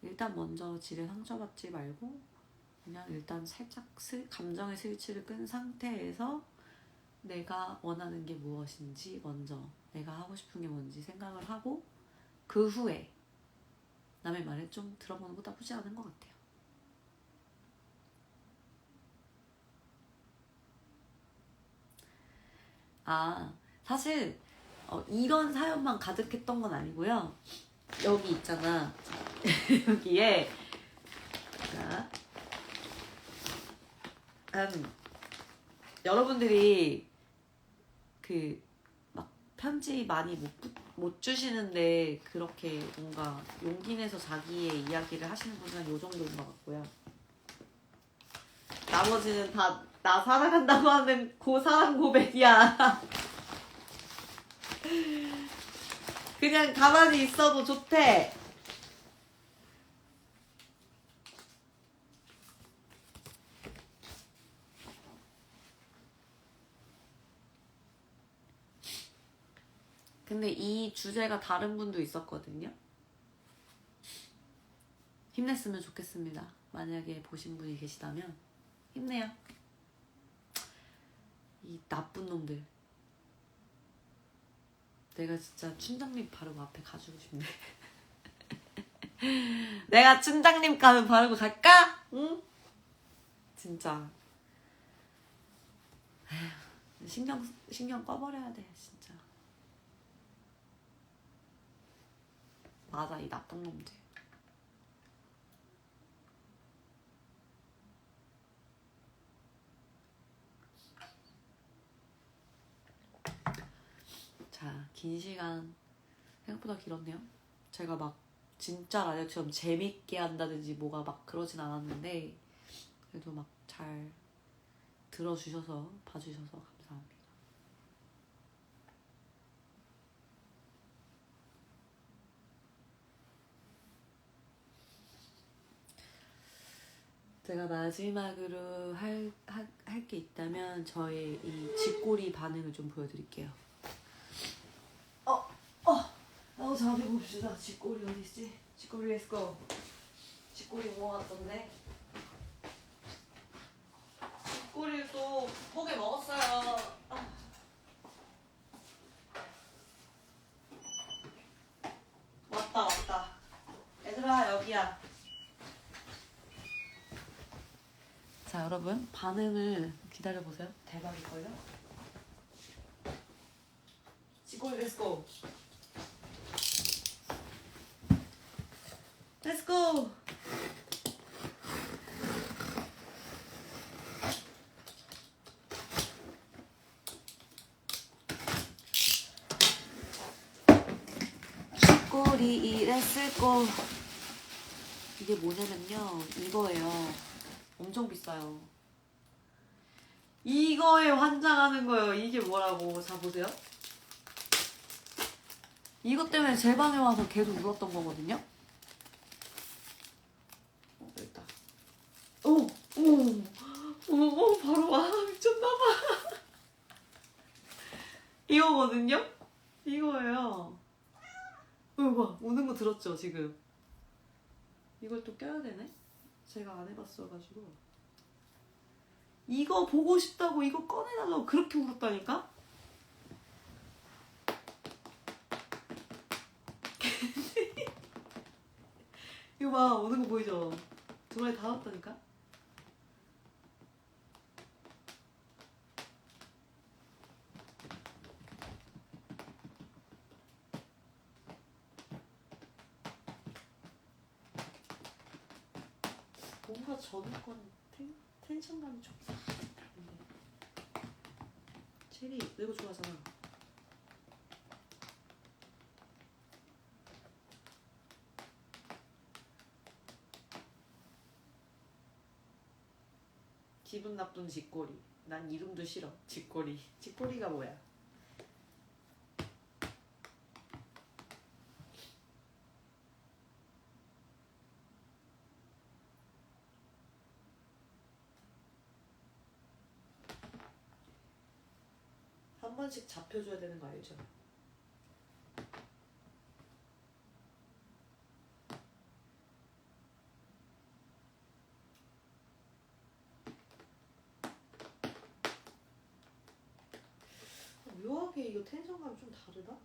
일단 먼저 질에 상처받지 말고 그냥 일단 살짝 감정의 스위치를 끈 상태에서 내가 원하는 게 무엇인지 먼저 내가 하고 싶은 게 뭔지 생각을 하고 그 후에 남의 말을 좀 들어보는 것도 나쁘지 않은 것 같아요. 사실 이런 사연만 가득했던 건 아니고요. 여기 있잖아. 여기에 자, 여러분들이 그 막 편지 많이 못 주시는데 그렇게 뭔가 용기 내서 자기의 이야기를 하시는 분은 요 정도인 것 같고요. 나머지는 다 나 사랑한다고 하는 사랑 고백이야. 그냥 가만히 있어도 좋대. 근데 이 주제가 다른 분도 있었거든요. 힘냈으면 좋겠습니다. 만약에 보신 분이 계시다면 힘내요. 이 나쁜 놈들. 내가 진짜 춘장님 바르고 앞에 가주고 싶네. 내가 춘장님 가면 바르고 갈까? 응? 진짜. 에휴, 신경 꺼버려야 돼, 진짜. 맞아, 이 나쁜 놈들. 자, 긴 시간 생각보다 길었네요. 제가 막 진짜 라디오처럼 재밌게 한다든지 뭐가 막 그러진 않았는데 그래도 막 잘 들어주셔서 봐주셔서 감사합니다. 제가 마지막으로 할 게 있다면 저의 이 쥐꼬리 반응을 좀 보여드릴게요. 자리 봅시다. 쥐꼬리 어딨지? 쥐꼬리 렛츠고. 쥐꼬리 모아왔던데. 쥐꼬리를 또 포개 먹었어요. 왔다. 얘들아 여기야. 자 여러분 반응을 기다려보세요. 대박일걸요? 쥐꼬리 렛츠고. 렛츠고! 쥐꼬리 렛츠고. 이게 뭐냐면요. 이거예요. 엄청 비싸요. 이거에 환장하는 거예요. 이게 뭐라고. 자 보세요. 이것 때문에 제 방에 와서 계속 울었던 거거든요. 여기다. 바로 와. 미쳤나봐. 이거거든요? 이거예요. 봐. 우는 거 들었죠, 지금? 이걸 또 껴야 되네? 제가 안 해봤어가지고. 이거 보고 싶다고 이거 꺼내달라고 그렇게 울었다니까? 이거 봐, 오는 거 보이죠? 두 마리 다 왔다니까? 뭔가 저작권 텐션감이 좋다. 체리, 너 이거 좋아하잖아. 기분 나쁜 쥐꼬리. 난 이름도 싫어. 쥐꼬리. 쥐꼬리가 뭐야? 한 번씩 잡혀줘야 되는 거 알죠? 이거 텐션감이 좀 다르다?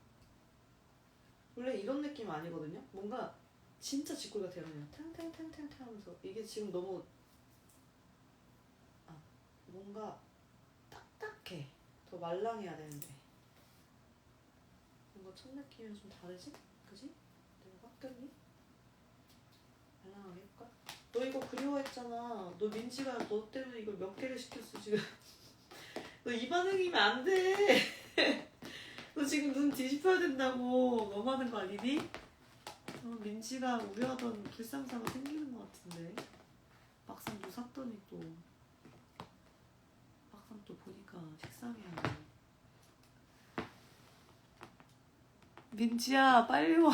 원래 이런 느낌 아니거든요? 뭔가 진짜 쥐꼬리가 대단해요. 탱탱탱탱탱 하면서 이게 지금 너무 뭔가 딱딱해. 더 말랑해야 되는데 뭔가 첫 느낌이랑 좀 다르지? 그지? 내가 바뀌었니? 말랑하게 해볼까? 너 이거 그리워했잖아. 너 민지가 너 때문에 이걸 몇 개를 시켰어 지금. 너 이 반응이면 안 돼. 너 지금 눈 뒤집어야 된다고. 너무 하는 거 아니니? 민지가 우려하던 불상사가 생기는 것 같은데. 막상 또 샀더니 또 막상 또 보니까 식상해요. 민지야 빨리 와.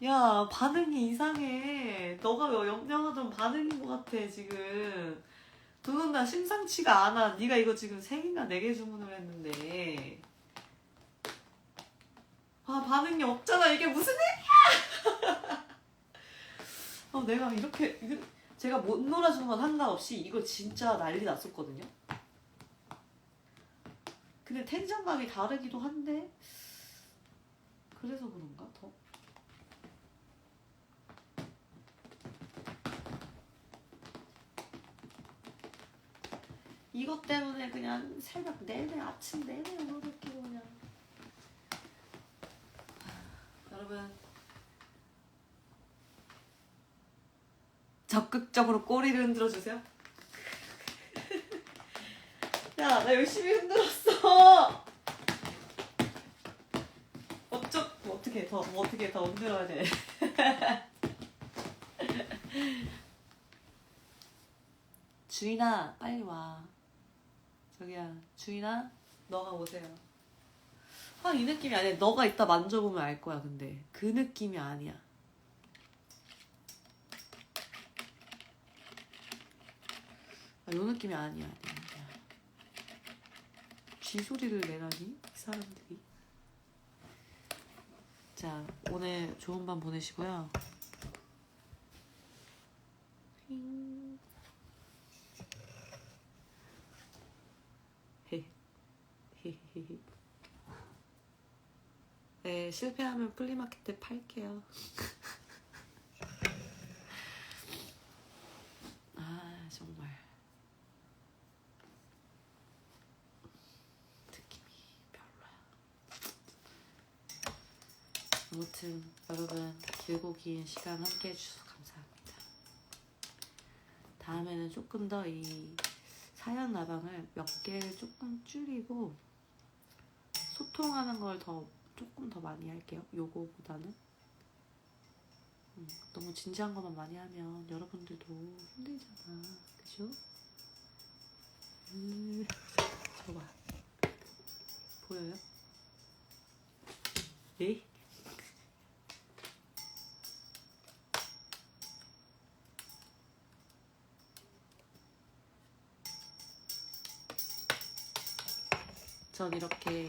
야 반응이 이상해. 너가 염려하던 반응인 것 같아 지금. 너는 나 심상치가 않아. 네가 이거 지금 3개인가 4개 주문을 했는데 반응이 없잖아. 이게 무슨 일이야. 내가 이렇게 제가 못 놀아주는 건 상관없이 이거 진짜 난리 났었거든요. 근데 텐션감이 다르기도 한데 그래서 그런가 더? 이것 때문에 그냥 새벽 내내 아침 내내 울어듣기고 그냥. 여러분 적극적으로 꼬리를 흔들어주세요. 야, 나 열심히 흔들었어. 어떻게 더 흔들어야 돼. 주인아 빨리 와. 저기야 주인아 너가 오세요. 이 느낌이 아니야. 너가 이따 만져보면 알 거야. 근데 그 느낌이 아니야. 요 느낌이 아니야. 쥐 소리를 내라니 이 사람들이. 자 오늘 좋은 밤 보내시고요. 네, 실패하면 플리마켓 때 팔게요. 정말 느낌이 별로야. 아무튼 여러분 길고 긴 시간 함께 해주셔서 감사합니다. 다음에는 조금 더 이 사연 라방을 몇 개를 조금 줄이고 소통하는 걸 조금 더 많이 할게요. 요거보다는 너무 진지한 것만 많이 하면 여러분들도 힘들잖아. 그죠? 저봐 보여요? 에이? 전 이렇게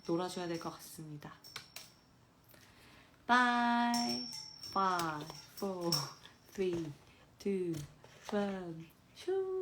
놀아줘야 될 것 같습니다. Bye. 5, 4, 3, 2, 1. 슈.